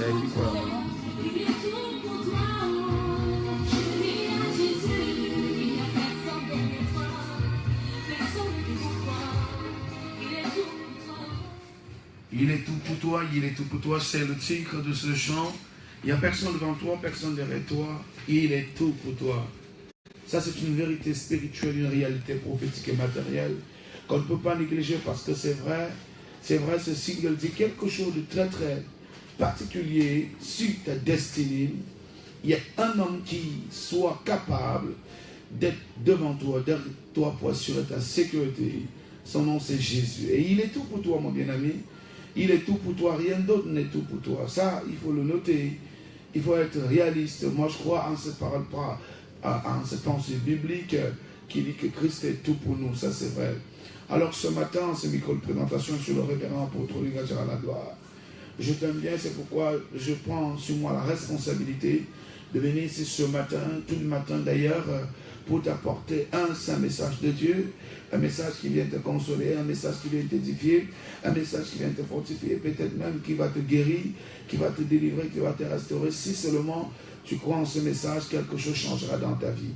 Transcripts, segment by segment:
Il est tout pour toi, il est tout pour toi, c'est le titre de ce chant. Il n'y a personne devant toi, personne derrière toi, il est tout pour toi. Ça, c'est une vérité spirituelle, une réalité prophétique et matérielle qu'on ne peut pas négliger parce que c'est vrai, ce single dit quelque chose de très très particulier sur ta destinée. Il y a un homme qui soit capable d'être devant toi, derrière toi pour assurer ta sécurité. Son nom c'est Jésus. Et il est tout pour toi, mon bien-aimé. Il est tout pour toi, rien d'autre n'est tout pour toi. Ça, il faut le noter. Il faut être réaliste. Moi, je crois en cette parole, en cette pensée biblique qui dit que Christ est tout pour nous. Ça, c'est vrai. Alors, ce matin, ce micro de présentation sur le révérend apôtre Louis à la gloire. Je t'aime bien, c'est pourquoi je prends sur moi la responsabilité de venir ici ce matin, tout le matin d'ailleurs, pour t'apporter un saint message de Dieu, un message qui vient te consoler, un message qui vient t'édifier, un message qui vient te fortifier, peut-être même qui va te guérir, qui va te délivrer, qui va te restaurer. Si seulement tu crois en ce message, quelque chose changera dans ta vie.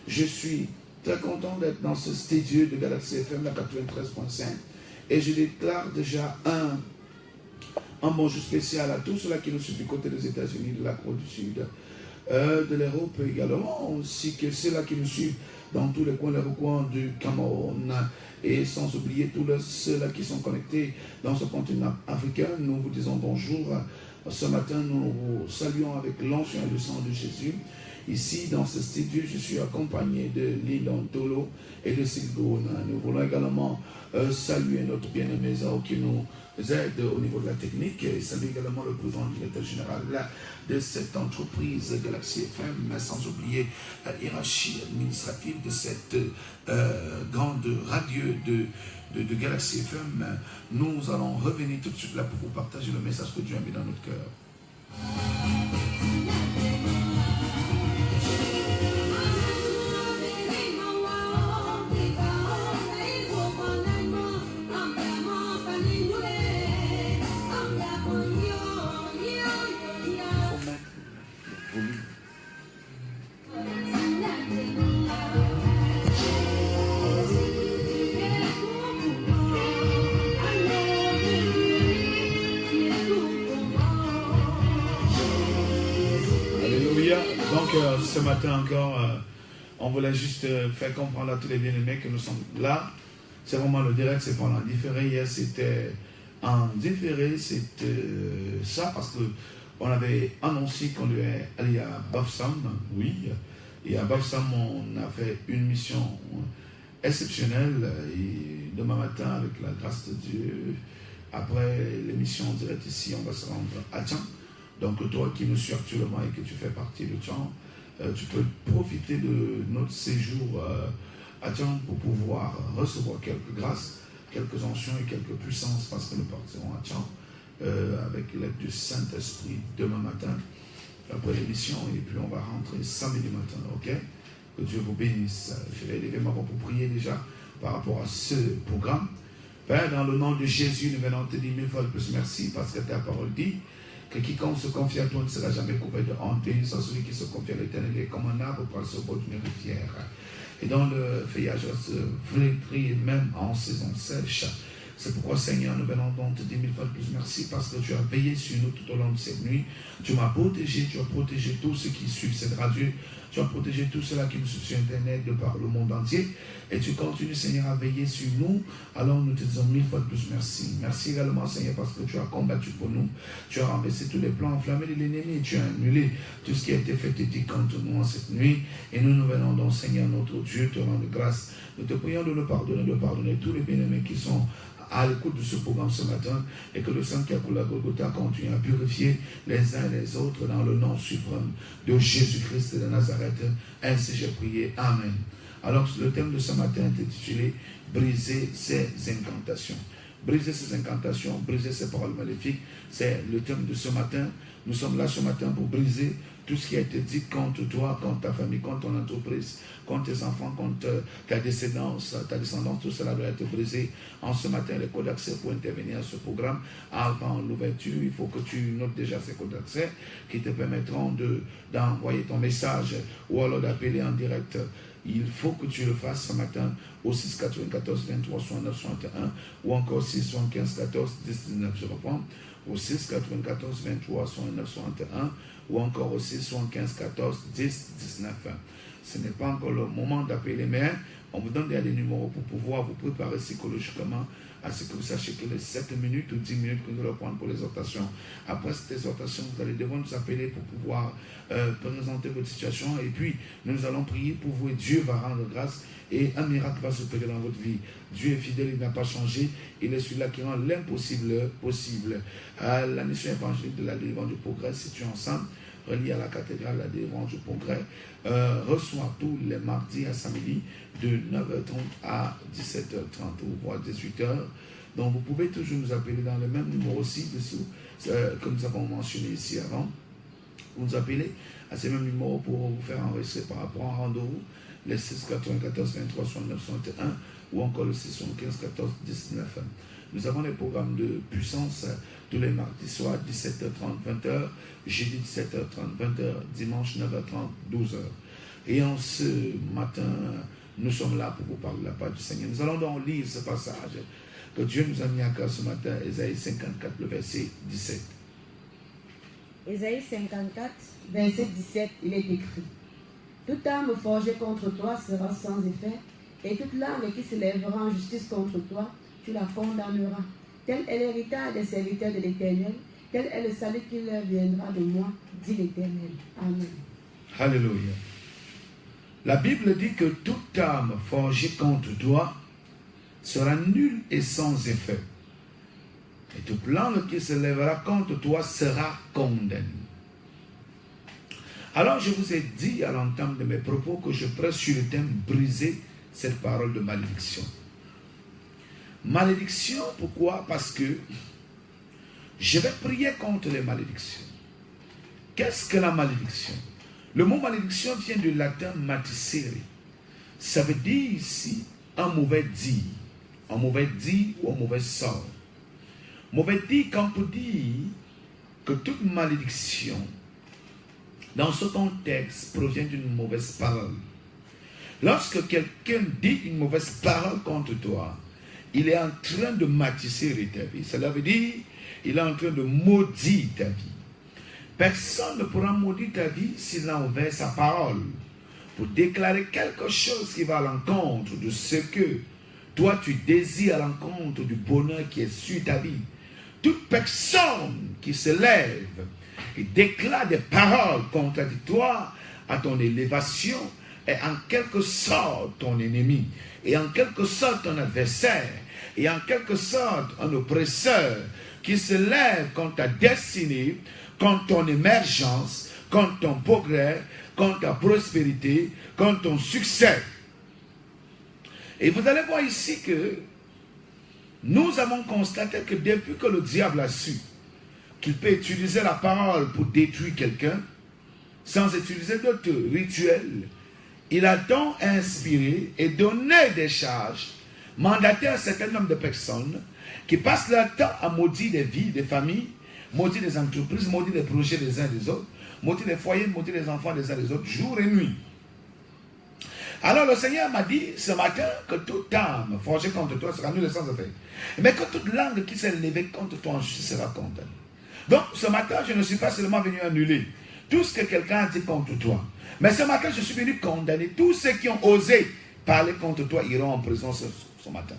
Je suis très content d'être dans ce studio de Galaxy FM, la 93.5, et je déclare déjà un bonjour spécial à tous ceux-là qui nous suivent du côté des États-Unis, de la Côte du Sud, de l'Europe également, ainsi que ceux-là qui nous suivent dans tous les recoins du Cameroun, et sans oublier tous ceux-là qui sont connectés dans ce continent africain. Nous vous disons bonjour. Ce matin, nous vous saluons avec l'onction et le sang de Jésus. Ici, dans ce studio, je suis accompagné de Lindon Tolo et de Silgouna. Nous voulons également saluer notre bien-aimé Zao qui nous aide au niveau de la technique et saluer également le président directeur général de cette entreprise Galaxy FM, sans oublier la hiérarchie administrative de cette grande radio de Galaxy FM. Nous allons revenir tout de suite là pour vous partager le message que Dieu a mis dans notre cœur. Ce matin encore, on voulait juste faire comprendre à tous les bien-aimés que nous sommes là. C'est vraiment le direct, c'est pas en différé. Hier, c'était en différé, c'était ça, parce qu'on avait annoncé qu'on devait aller à Bafsam, oui. Et à Bafsam, on a fait une mission exceptionnelle. Et demain matin, avec la grâce de Dieu, après l'émission directe ici, on va se rendre à Tchang. Donc toi qui nous suis actuellement et que tu fais partie de Tchang, tu peux profiter de notre séjour à Tchang pour pouvoir recevoir quelques grâces, quelques onctions et quelques puissances, parce que nous partirons à Tchang avec l'aide du Saint-Esprit demain matin, après l'émission, et puis on va rentrer samedi matin, ok? Que Dieu vous bénisse. Je vais lever ma voix pour prier déjà par rapport à ce programme. Père, dans le nom de Jésus, nous venons te dire 1000 fois de plus merci, parce que ta parole dit que quiconque se confie à toi ne sera jamais couvert de honte, et sans celui qui se confie à l'Éternel est comme un arbre par le bord d'une rivière. Et dans le feuillage se flétrit même en saison sèche. C'est pourquoi, Seigneur, nous venons donc te dire 1000 fois de plus merci, parce que tu as veillé sur nous tout au long de cette nuit. Tu m'as protégé, tu as protégé tous ceux qui suivent cette radio. Tu as protégé tous ceux-là qui nous suivent sur Internet de par le monde entier. Et tu continues, Seigneur, à veiller sur nous. Alors nous te disons 1000 fois de plus merci. Merci également, Seigneur, parce que tu as combattu pour nous. Tu as renversé tous les plans enflammés de l'ennemi. Tu as annulé tout ce qui a été fait et dit contre nous en cette nuit. Et nous nous venons donc, Seigneur, notre Dieu, te rendre grâce. Nous te prions de nous pardonner tous les bien-aimés qui sont à l'écoute de ce programme ce matin, et que le sang qui a coulé à Golgotha continue à purifier les uns et les autres dans le nom suprême de Jésus-Christ de Nazareth. Ainsi j'ai prié. Amen. Alors le thème de ce matin est intitulé « Briser ses incantations ». briser ces incantations, briser ces paroles maléfiques. C'est le thème de ce matin. Nous sommes là ce matin pour briser tout ce qui a été dit contre toi, contre ta famille, contre ton entreprise, contre tes enfants, contre ta descendance, tout cela doit être brisé. En ce matin, les codes d'accès pour intervenir à ce programme, avant l'ouverture, il faut que tu notes déjà ces codes d'accès qui te permettront d'envoyer ton message ou alors d'appeler en direct. Il faut que tu le fasses ce matin au 6 94 23 69 61 ou encore 6 75 14 10 19. Je reprends au 6 94 23 69 61 ou encore au 6 75 14 10 19. Ce n'est pas encore le moment d'appeler, mais on vous donne des numéros pour pouvoir vous préparer psychologiquement à ce que vous sachiez que les 7 minutes ou 10 minutes que nous allons prendre pour l'exhortation. Après cette exhortation, vous allez devoir nous appeler pour pouvoir présenter votre situation et puis nous allons prier pour vous et Dieu va rendre grâce et un miracle va s'opérer dans votre vie. Dieu est fidèle, il n'a pas changé, il est celui-là qui rend l'impossible possible. La mission évangélique de la délivrance du progrès, située ensemble, relié à la cathédrale, la délivrance du progrès, reçoit tous les mardis à samedi de 9h30 à 17h30 ou voire 18h. Donc vous pouvez toujours nous appeler dans le même numéro aussi que nous avons mentionné ici avant. Vous nous appelez à ces mêmes numéros pour vous faire enregistrer par rapport à un rendez-vous, les 6 94 23 69 61 ou encore le 6 75 14 19. Nous avons les programmes de puissance tous les mardis soirs 17h30 20h, jeudi 17h30 20h, dimanche 9h30 12h. Et en ce matin, nous sommes là pour vous parler de la part du Seigneur. Nous allons donc lire ce passage que Dieu nous a mis à cœur ce matin, Ésaïe 54, le verset 17. Ésaïe 54, verset 17, il est écrit: toute arme forgée contre toi sera sans effet, et toute langue qui se lèvera en justice contre toi, tu la condamneras. Tel est l'héritage des serviteurs de l'Éternel, tel est le salut qui leur viendra de moi, dit l'Éternel. Amen. Alléluia. La Bible dit que toute arme forgée contre toi sera nulle et sans effet. Et toute langue qui se lèvera contre toi sera condamnée. Alors je vous ai dit à l'entame de mes propos que je prêche sur le thème briser cette parole de malédiction. Malédiction, pourquoi? Parce que je vais prier contre les malédictions. Qu'est-ce que la malédiction? Le mot malédiction vient du latin maticere. Ça veut dire ici un mauvais dit ou un mauvais sort. Mauvais dit quand on dit que toute malédiction dans ce contexte provient d'une mauvaise parole. Lorsque quelqu'un dit une mauvaise parole contre toi, il est en train de matisser ta vie. Cela veut dire il est en train de maudire ta vie. Personne ne pourra maudire ta vie s'il a ouvert sa parole pour déclarer quelque chose qui va à l'encontre de ce que toi tu désires, à l'encontre du bonheur qui est sur ta vie. Toute personne qui se lève et déclare des paroles contradictoires à ton élévation est en quelque sorte ton ennemi, et en quelque sorte ton adversaire, et en quelque sorte un oppresseur qui se lève contre ta destinée, contre ton émergence, contre ton progrès, contre ta prospérité, contre ton succès. Et vous allez voir ici que nous avons constaté que depuis que le diable a su qu'il peut utiliser la parole pour détruire quelqu'un, sans utiliser d'autres rituels, il a donc inspiré et donné des charges, mandaté un certain nombre de personnes qui passent leur temps à maudire des vies, des familles, maudire des entreprises, maudire les projets des uns des autres, maudire les foyers, maudire les enfants des uns des autres, jour et nuit. Alors le Seigneur m'a dit ce matin que toute âme forgée contre toi sera nulle et sans effet, mais que toute langue qui s'est levée contre toi en justice sera condamnée. Donc ce matin, je ne suis pas seulement venu annuler tout ce que quelqu'un a dit contre toi, mais ce matin, je suis venu condamner tous ceux qui ont osé parler contre toi, iront en prison ce matin.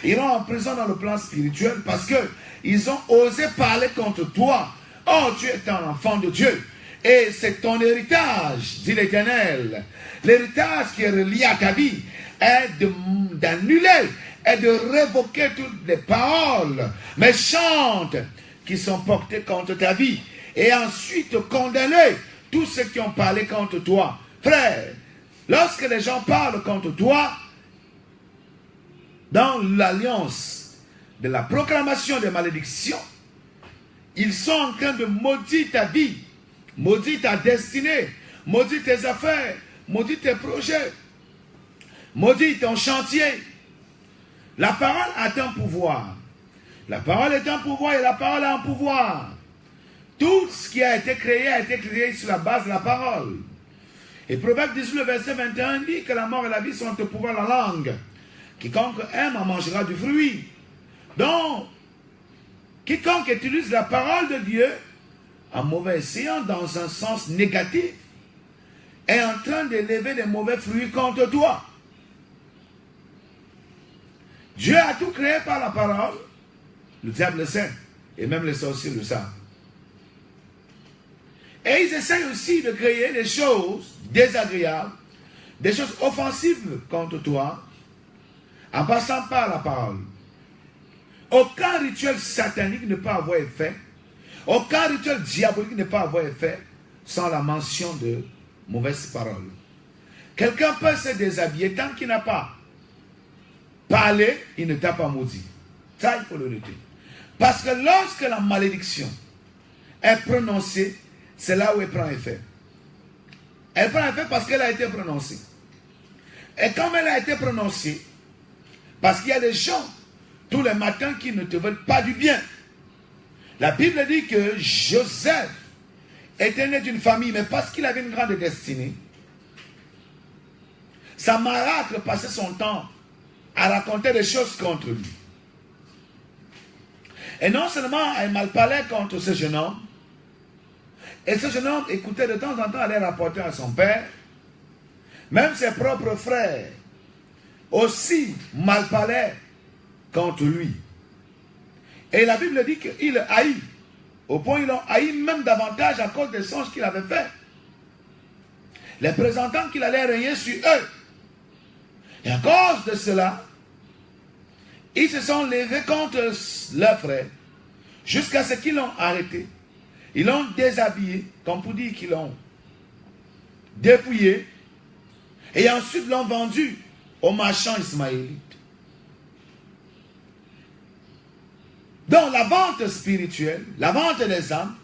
Ils iront en prison dans le plan spirituel parce qu'ils ont osé parler contre toi. Oh, tu es un enfant de Dieu. Et c'est ton héritage, dit l'Éternel. L'héritage qui est relié à ta vie est d'annuler et de révoquer toutes les paroles méchantes qui sont portées contre ta vie. Et ensuite condamner tous ceux qui ont parlé contre toi. Frère, lorsque les gens parlent contre toi, dans l'alliance de la proclamation des malédictions, ils sont en train de maudire ta vie, maudire ta destinée, maudire tes affaires, maudire tes projets, maudire ton chantier. La parole a un pouvoir. La parole est un pouvoir et la parole a un pouvoir. Tout ce qui a été créé sur la base de la parole. Et Proverbe 18, le verset 21 dit que la mort et la vie sont au pouvoir de la langue. Quiconque aime en mangera du fruit. Donc, quiconque utilise la parole de Dieu en mauvais escient dans un sens négatif est en train d'élever des mauvais fruits contre toi. Dieu a tout créé par la parole. Le diable le sait. Et même les sorciers le savent. Et ils essayent aussi de créer des choses désagréables, des choses offensives contre toi, en passant par la parole. Aucun rituel satanique ne peut avoir effet, aucun rituel diabolique ne peut avoir effet sans la mention de mauvaises paroles. Quelqu'un peut se déshabiller tant qu'il n'a pas parlé, il ne t'a pas maudit. Ça, il faut le noter. Parce que lorsque la malédiction est prononcée, c'est là où elle prend effet. Elle prend effet parce qu'elle a été prononcée. Et comme elle a été prononcée, parce qu'il y a des gens, tous les matins, qui ne te veulent pas du bien. La Bible dit que Joseph était né d'une famille, mais parce qu'il avait une grande destinée, sa marâtre passait son temps à raconter des choses contre lui. Et non seulement elle mal parlait contre ce jeune homme, et ce jeune homme écoutait de temps en temps aller rapporter à son père, même ses propres frères aussi mal parlaient contre lui. Et la Bible dit qu'il haït, au point il a haï même davantage à cause des songes qu'il avait fait, les présentant qu'il allait régner sur eux. Et à cause de cela, ils se sont levés contre leurs frères, jusqu'à ce qu'ils l'ont arrêté. Ils l'ont déshabillé, comme pour dire qu'ils l'ont dépouillé, et ensuite l'ont vendu aux marchands ismaélites. Donc la vente spirituelle, la vente des âmes,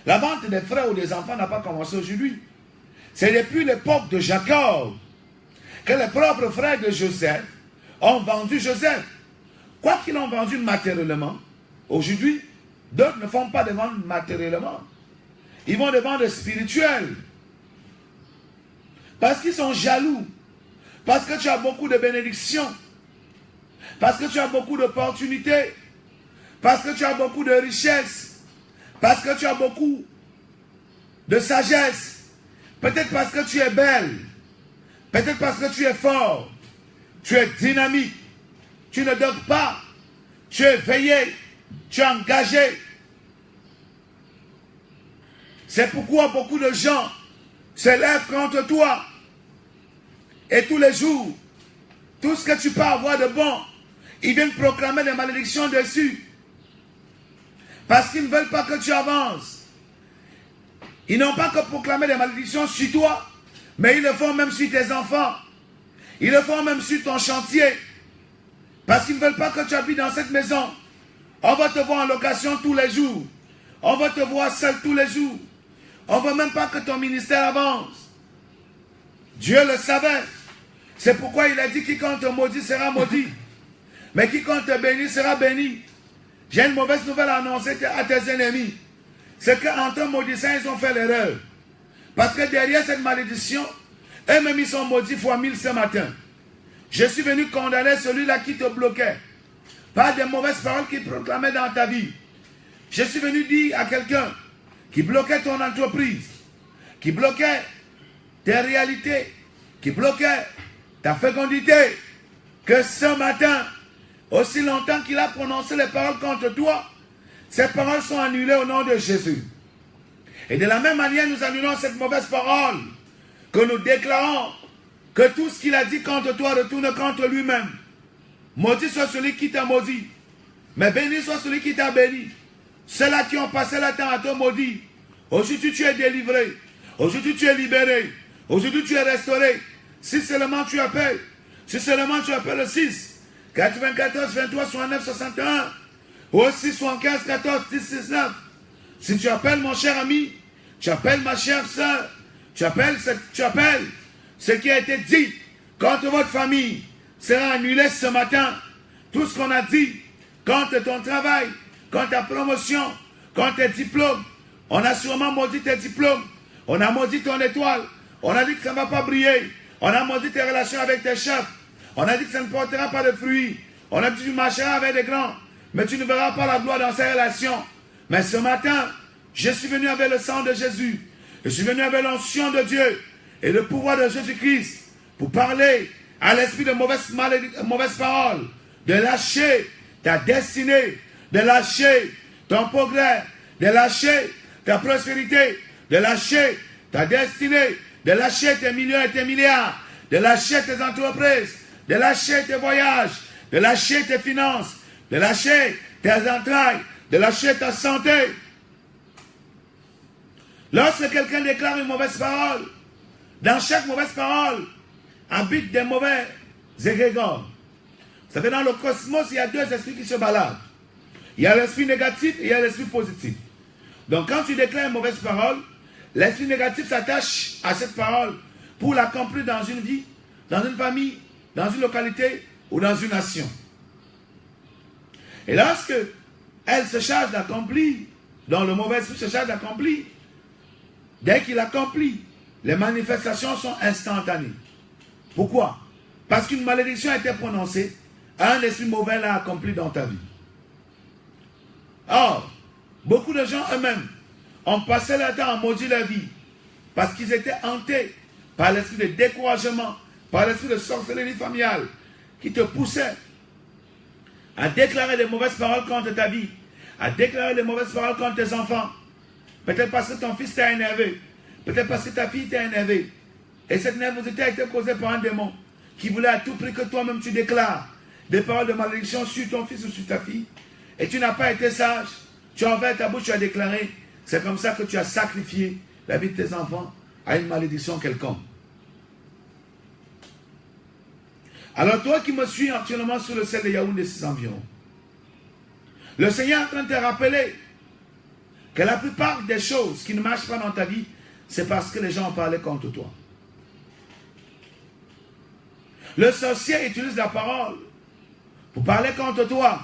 la vente des frères ou des enfants n'a pas commencé aujourd'hui. C'est depuis l'époque de Jacob que les propres frères de Joseph ont vendu Joseph. Quoi qu'ils l'ont vendu matériellement, aujourd'hui, d'autres ne font pas de vente matériellement. Ils vont de vente spirituelle. Parce qu'ils sont jaloux. Parce que tu as beaucoup de bénédictions. Parce que tu as beaucoup d'opportunités. Parce que tu as beaucoup de richesses. Parce que tu as beaucoup de sagesse. Peut-être parce que tu es belle. Peut-être parce que tu es fort. Tu es dynamique. Tu ne dors pas. Tu es veillé. Tu es engagé. C'est pourquoi beaucoup de gens se lèvent contre toi. Et tous les jours, tout ce que tu peux avoir de bon, ils viennent proclamer des malédictions dessus. Parce qu'ils ne veulent pas que tu avances. Ils n'ont pas que proclamer des malédictions sur toi, mais ils le font même sur tes enfants. Ils le font même sur ton chantier. Parce qu'ils ne veulent pas que tu habites dans cette maison. On va te voir en location tous les jours. On va te voir seul tous les jours. On ne veut même pas que ton ministère avance. Dieu le savait. C'est pourquoi il a dit quiconque te maudit sera maudit. Mais quiconque te bénit sera béni. J'ai une mauvaise nouvelle à annoncer à tes ennemis. C'est qu'en te maudissant, ils ont fait l'erreur. Parce que derrière cette malédiction, eux-mêmes ils sont maudits fois 1000 ce matin. Je suis venu condamner celui-là qui te bloquait. Par des mauvaises paroles qu'il proclamait dans ta vie. Je suis venu dire à quelqu'un qui bloquait ton entreprise, qui bloquait tes réalités, qui bloquait ta fécondité, que ce matin, aussi longtemps qu'il a prononcé les paroles contre toi, ces paroles sont annulées au nom de Jésus. Et de la même manière, nous annulons cette mauvaise parole, que nous déclarons que tout ce qu'il a dit contre toi retourne contre lui-même. Maudit soit celui qui t'a maudit, mais béni soit celui qui t'a béni. Ceux-là qui ont passé le temps à te maudire, aujourd'hui tu es délivré, aujourd'hui tu es libéré, aujourd'hui tu es restauré. Si seulement tu appelles, si seulement tu appelles le 6, 94, 23, 69, 61. Aussi 75, 14, 10, 19. Si tu appelles mon cher ami, tu appelles ma chère soeur, tu appelles ce qui a été dit contre votre famille sera annulé ce matin. Tout ce qu'on a dit contre ton travail, contre ta promotion, contre tes diplômes. On a sûrement maudit tes diplômes. On a maudit ton étoile. On a dit que ça ne va pas briller. On a maudit tes relations avec tes chefs. On a dit que ça ne portera pas de fruits. On a dit que tu marcheras avec des grands, mais tu ne verras pas la gloire dans ces relations. Mais ce matin, je suis venu avec le sang de Jésus. Je suis venu avec l'onction de Dieu et le pouvoir de Jésus-Christ pour parler à l'esprit de mauvaises paroles, de lâcher ta destinée, de lâcher ton progrès, de lâcher ta prospérité, de lâcher ta destinée, de lâcher tes millions et tes milliards, de lâcher tes entreprises, de lâcher tes voyages, de lâcher tes finances, de lâcher tes entrailles, de lâcher ta santé. Lorsque quelqu'un déclare une mauvaise parole, dans chaque mauvaise parole habitent des mauvais égrégores. Vous savez, dans le cosmos, il y a deux esprits qui se baladent. Il y a l'esprit négatif et il y a l'esprit positif. Donc quand tu déclares une mauvaise parole, l'esprit négatif s'attache à cette parole pour l'accomplir dans une vie, dans une famille, dans une localité ou dans une nation. Et lorsque elle se charge d'accomplir, dont le mauvais esprit se charge d'accomplir, dès qu'il accomplit, les manifestations sont instantanées. Pourquoi? Parce qu'une malédiction a été prononcée, un esprit mauvais l'a accompli dans ta vie. Or, beaucoup de gens eux-mêmes ont passé leur temps à maudire leur vie parce qu'ils étaient hantés par l'esprit de découragement, par l'esprit de sorcellerie familiale qui te poussait à déclarer des mauvaises paroles contre ta vie, à déclarer des mauvaises paroles contre tes enfants. Peut-être parce que ton fils t'a énervé, peut-être parce que ta fille t'a énervé. Et cette nervosité a été causée par un démon qui voulait à tout prix que toi-même tu déclares des paroles de malédiction sur ton fils ou sur ta fille. Et tu n'as pas été sage. Tu as ouvert ta bouche, tu as déclaré. C'est comme ça que tu as sacrifié la vie de tes enfants à une malédiction quelconque. Alors toi qui me suis actuellement sur le ciel de Yaoundé et ses environs, le Seigneur est en train de te rappeler que la plupart des choses qui ne marchent pas dans ta vie, c'est parce que les gens ont parlé contre toi. Le sorcier utilise la parole pour parler contre toi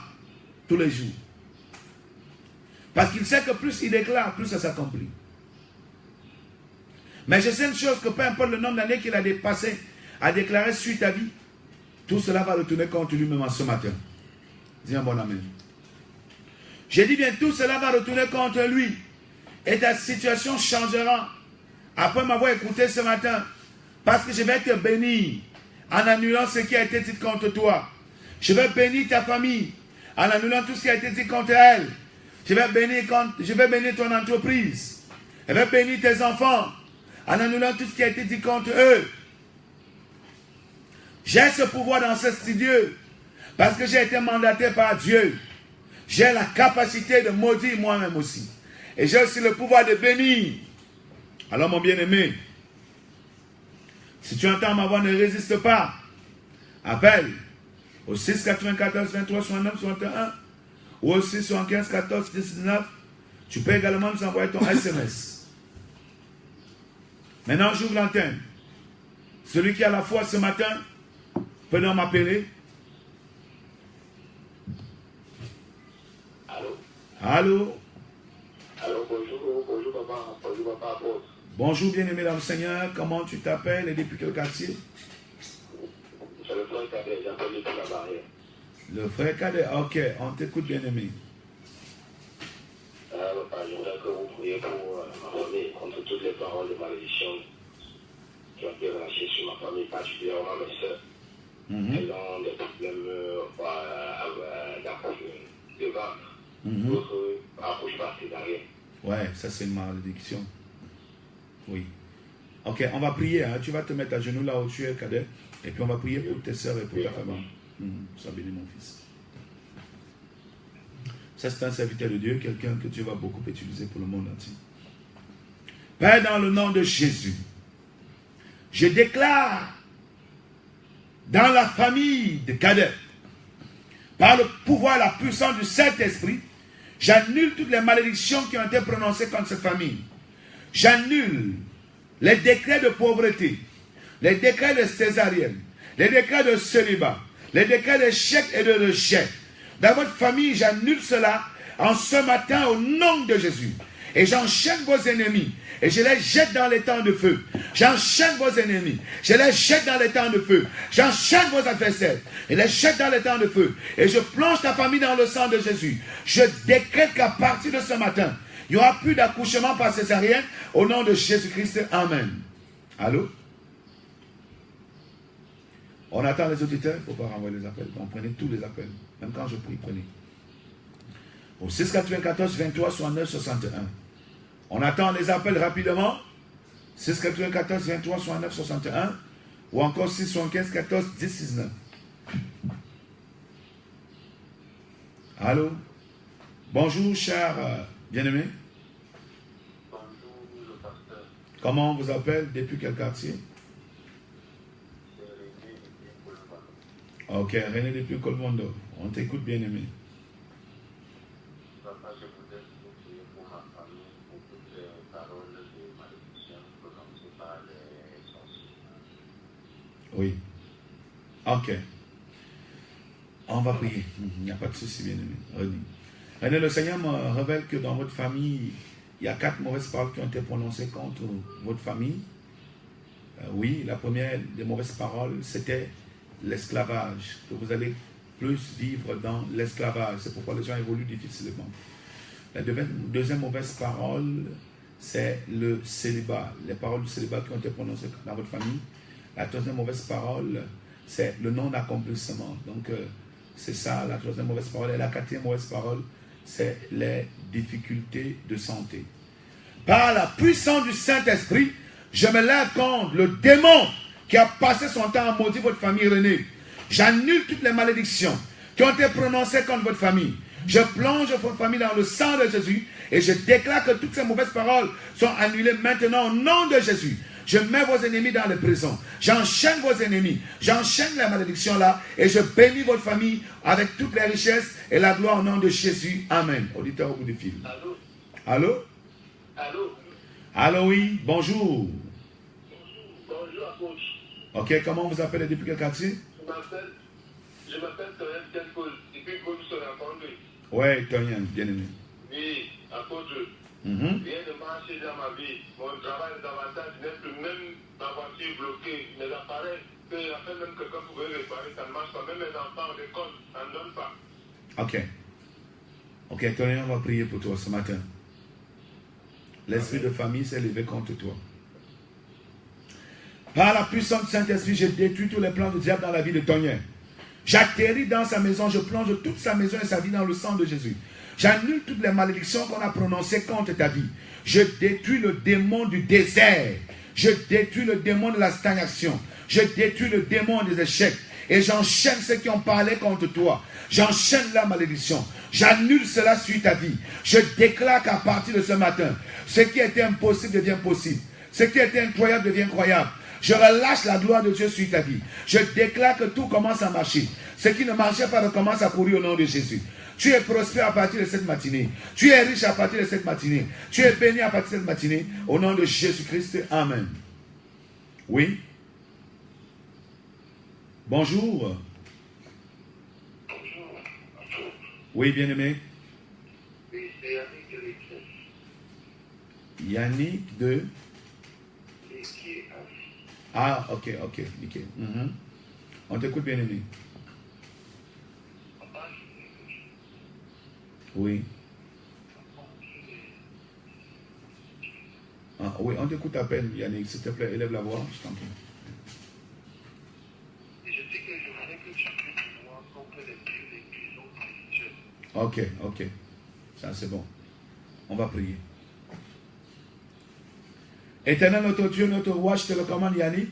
tous les jours. Parce qu'il sait que plus il déclare, plus ça s'accomplit. Mais je sais une chose, que peu importe le nombre d'années qu'il a dépassé à déclarer sur ta vie, tout cela va retourner contre lui-même en ce matin. Dis un bon amen. J'ai dit bien, tout cela va retourner contre lui. Et ta situation changera. Après m'avoir écouté ce matin, parce que je vais te bénir en annulant ce qui a été dit contre toi. Je vais bénir ta famille en annulant tout ce qui a été dit contre elle. Je vais bénir ton entreprise. Je vais bénir tes enfants en annulant tout ce qui a été dit contre eux. J'ai ce pouvoir dans ce studio parce que j'ai été mandaté par Dieu. J'ai la capacité de maudire moi-même aussi. Et j'ai aussi le pouvoir de bénir. Alors mon bien-aimé, si tu entends ma voix, ne résiste pas. Appelle au 6 94 23 69 61 ou au 6 75 14 19. Tu peux également nous envoyer ton SMS. Maintenant, j'ouvre l'antenne. Celui qui a la foi ce matin peut donc m'appeler. Allô? Allô? Allô, bonjour papa, apôtre. Bonjour bien-aimé dans le Seigneur, comment tu t'appelles et depuis quel quartier? C'est le frère Cadet, j'appelle depuis la barrière. Le frère Cadet, ok, on t'écoute bien-aimé. Papa, je voudrais que vous priez pour ma famille contre toutes les paroles de malédiction qui ont été relâchées sur ma famille, particulièrement mes soeurs. Elles ont des problèmes de ventre, d'autres accouchent par césarienne. Ouais, ça c'est une malédiction. Oui. Ok, on va prier. Hein. Tu vas te mettre à genoux là où tu es, Cadet. Et puis on va prier pour tes soeurs et pour ta famille. Sois béni, mon fils. Ça, c'est un serviteur de Dieu, quelqu'un que Dieu va beaucoup utiliser pour le monde entier. Père, dans le nom de Jésus, je déclare dans la famille de Cadet Par le pouvoir et la puissance du Saint-Esprit, j'annule toutes les malédictions qui ont été prononcées contre cette famille. J'annule les décrets de pauvreté, les décrets de césarienne, les décrets de célibat, les décrets d'échec et de rejet. Dans votre famille, j'annule cela en ce matin au nom de Jésus. Et j'enchaîne vos ennemis et je les jette dans les temps de feu. J'enchaîne vos ennemis, je les jette dans les temps de feu. J'enchaîne vos adversaires et les jette dans les temps de feu. Et je plonge ta famille dans le sang de Jésus. Je décrète qu'à partir de ce matin, il n'y aura plus d'accouchement par césarienne au nom de Jésus-Christ. Amen. Allô? On attend les auditeurs, il ne faut pas renvoyer les appels. Donc prenez tous les appels. Même quand je prie, prenez. Au 6 94 23 69 61. On attend les appels rapidement. 6 94 23 69 61. Ou encore 6 75 14 10 19. Allô? Bonjour, cher bien-aimé. Bonjour, le pasteur. Comment on vous appelle? Depuis quel quartier? Ok, René depuis Colmondo. On t'écoute, bien-aimé. Papa, je voudrais vous prier pour ma famille, pour toutes les paroles de malédiction prononcées par les sorciers. Oui. Ok. On va prier. Il n'y a pas de souci, bien-aimé. René. René, le Seigneur me révèle que dans votre famille, il y a 4 mauvaises paroles qui ont été prononcées contre votre famille. Oui, la première des mauvaises paroles, c'était l'esclavage, que vous allez plus vivre dans l'esclavage. C'est pourquoi les gens évoluent difficilement. La deuxième mauvaise parole, c'est le célibat. Les paroles du célibat qui ont été prononcées dans votre famille. La troisième mauvaise parole, c'est le non-accomplissement. Donc, c'est ça, la troisième mauvaise parole. Et la quatrième mauvaise parole, c'est les difficultés de santé. Par la puissance du Saint-Esprit, je me lève contre le démon qui a passé son temps à maudire votre famille, René. J'annule toutes les malédictions qui ont été prononcées contre votre famille. Je plonge votre famille dans le sang de Jésus et je déclare que toutes ces mauvaises paroles sont annulées maintenant au nom de Jésus. Je mets vos ennemis dans les prisons. J'enchaîne vos ennemis. J'enchaîne la malédiction là et je bénis votre famille avec toutes les richesses et la gloire au nom de Jésus. Amen. Auditeur au bout du fil. Allô? Allô? Allô? Allô, oui. Bonjour. Bonjour, coach. Ok, comment on vous appelle depuis quel quartier? Je m'appelle Tonien Tienko, depuis que je suis rencontré. Ouais, Tonien, bien aimé. Oui, apôtre. Rien de marcher dans ma vie. Mon travail davantage n'est plus, même ma voiture bloquée, mes appareils, après même quelqu'un pouvait réparer, ça ne marche pas. Même mes enfants de l'école, ça ne donne pas. Ok. Ok, Tonien, on va prier pour toi ce matin. L'esprit de famille s'est levé contre toi. Par la puissance du Saint-Esprit, je détruis tous les plans du diable dans la vie de Tonien. J'atterris dans sa maison, je plonge toute sa maison et sa vie dans le sang de Jésus. J'annule toutes les malédictions qu'on a prononcées contre ta vie. Je détruis le démon du désert. Je détruis le démon de la stagnation. Je détruis le démon des échecs. Et j'enchaîne ceux qui ont parlé contre toi. J'enchaîne la malédiction. J'annule cela sur ta vie. Je déclare qu'à partir de ce matin, ce qui était impossible devient possible. Ce qui était incroyable devient croyable. Je relâche la gloire de Dieu sur ta vie. Je déclare que tout commence à marcher. Ce qui ne marchait pas recommence à courir au nom de Jésus. Tu es prospère à partir de cette matinée. Tu es riche à partir de cette matinée. Tu es béni à partir de cette matinée. Au nom de Jésus-Christ. Amen. Oui. Bonjour. Oui, bien-aimé. Oui, c'est Yannick de l'Église. Yannick de... Ah, ok, nickel. On t'écoute, bien-aimé. Oui. Ah, oui, on t'écoute à peine, Yannick. S'il te plaît, élève la voix, je t'en prie. Je sais que je voudrais que tu pries pour moi contre les prisons spirituelles. Ok. Ça, c'est bon. On va prier. Éternel, notre Dieu, notre roi, je te le commande, Yannick.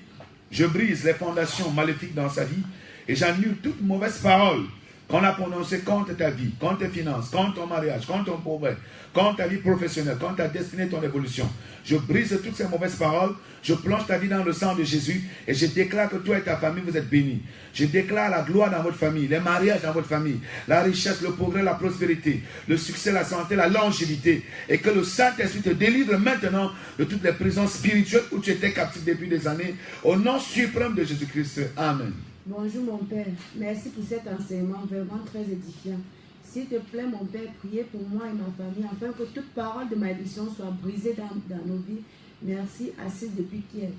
Je brise les fondations maléfiques dans sa vie et j'annule toute mauvaise parole qu'on a prononcées contre ta vie, contre tes finances, contre ton mariage, contre ton progrès, contre ta vie professionnelle, contre ta destinée, ton évolution. Je brise toutes ces mauvaises paroles, je plonge ta vie dans le sang de Jésus et je déclare que toi et ta famille, vous êtes bénis. Je déclare la gloire dans votre famille, les mariages dans votre famille, la richesse, le progrès, la prospérité, le succès, la santé, la longévité, et que le Saint-Esprit te délivre maintenant de toutes les prisons spirituelles où tu étais captif depuis des années, au nom suprême de Jésus-Christ. Amen. Bonjour mon Père, merci pour cet enseignement vraiment très édifiant. S'il te plaît mon Père, priez pour moi et ma famille afin que toute parole de malédiction soit brisée dans nos vies. Merci, Assis depuis Kiev.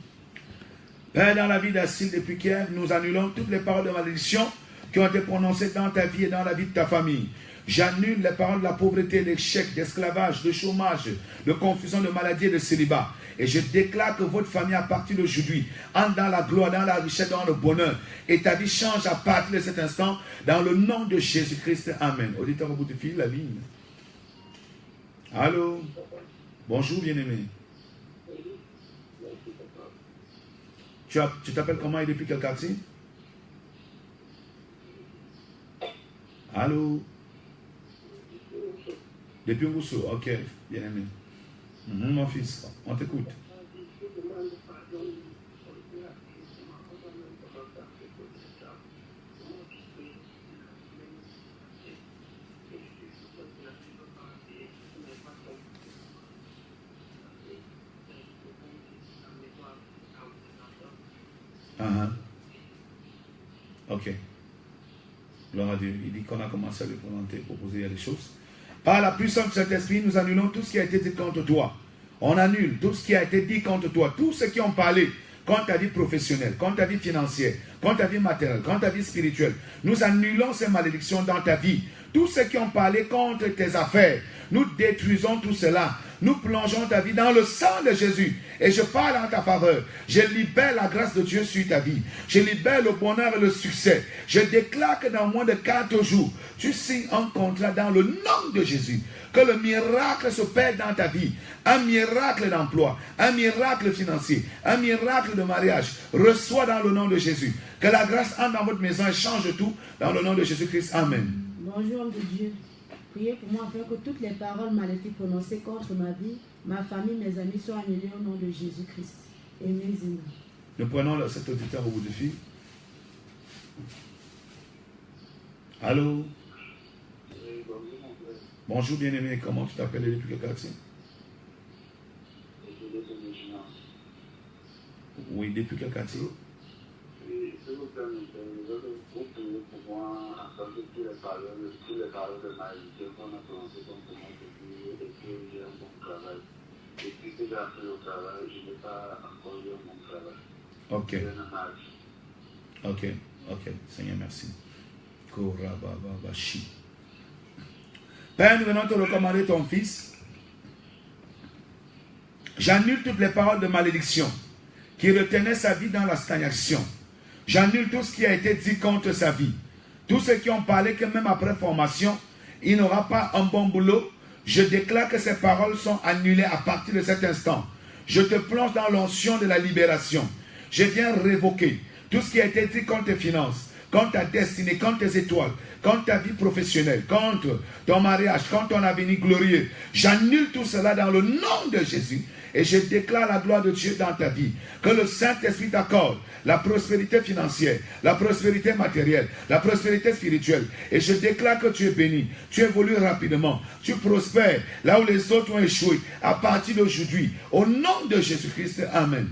Père, dans la vie d'Assis depuis Kiev, nous annulons toutes les paroles de malédiction qui ont été prononcées dans ta vie et dans la vie de ta famille. J'annule les paroles de la pauvreté, d'échec, d'esclavage, de chômage, de confusion, de maladie et de célibat. Et je déclare que votre famille, à partir d'aujourd'hui, entre dans la gloire, dans la richesse, dans le bonheur. Et ta vie change à partir de cet instant, dans le nom de Jésus-Christ. Amen. Auditeur au bout de fil, la ligne. Allô? Bonjour, bien-aimé. Tu t'appelles comment et depuis quel quartier? Allô? Depuis Mousso, ok, bien-aimé. Mon fils, on t'écoute. Ok. Gloire à Dieu. Il dit qu'on a commencé à lui proposer des choses. Par la puissance de cet esprit, nous annulons tout ce qui a été dit contre toi. On annule tout ce qui a été dit contre toi. Tous ceux qui ont parlé contre ta vie professionnelle, contre ta vie financière, contre ta vie matérielle, contre ta vie spirituelle. Nous annulons ces malédictions dans ta vie. Tous ceux qui ont parlé contre tes affaires, nous détruisons tout cela. Nous plongeons ta vie dans le sang de Jésus. Et je parle en ta faveur. Je libère la grâce de Dieu sur ta vie. Je libère le bonheur et le succès. Je déclare que dans moins de 4 jours, tu signes un contrat dans le nom de Jésus. Que le miracle se perde dans ta vie. Un miracle d'emploi, un miracle financier, un miracle de mariage. Reçois dans le nom de Jésus. Que la grâce entre dans votre maison et change tout dans le nom de Jésus-Christ. Amen. Bonjour, homme de Dieu. Priez pour moi afin que toutes les paroles maléfiques prononcées contre ma vie, ma famille, mes amis soient annulées au nom de Jésus-Christ. Amen. Nous prenons cet auditeur au bout du fil. Allô? Bonjour bien-aimé, comment tu t'appelles et depuis quel quartier? Oui, depuis quel quartier? Pour moi, entendre tous les paroles de malédiction qu'on a prononcées contre moi depuis que j'ai un bon travail. Depuis que j'ai appris au travail, je n'ai pas encore eu un bon travail. Ok. Ok, ok. Seigneur, merci. Père, nous venons te recommander ton fils. J'annule toutes les paroles de malédiction qui retenaient sa vie dans la stagnation. J'annule tout ce qui a été dit contre sa vie. Tous ceux qui ont parlé que même après formation, il n'aura pas un bon boulot. Je déclare que ces paroles sont annulées à partir de cet instant. Je te plonge dans l'onction de la libération. Je viens révoquer tout ce qui a été dit contre tes finances, contre ta destinée, contre tes étoiles, contre ta vie professionnelle, contre ton mariage, contre ton avenir glorieux. J'annule tout cela dans le nom de Jésus. Et je déclare la gloire de Dieu dans ta vie. Que le Saint-Esprit t'accorde la prospérité financière, la prospérité matérielle, la prospérité spirituelle. Et je déclare que tu es béni. Tu évolues rapidement. Tu prospères là où les autres ont échoué. À partir d'aujourd'hui, au nom de Jésus-Christ, Amen.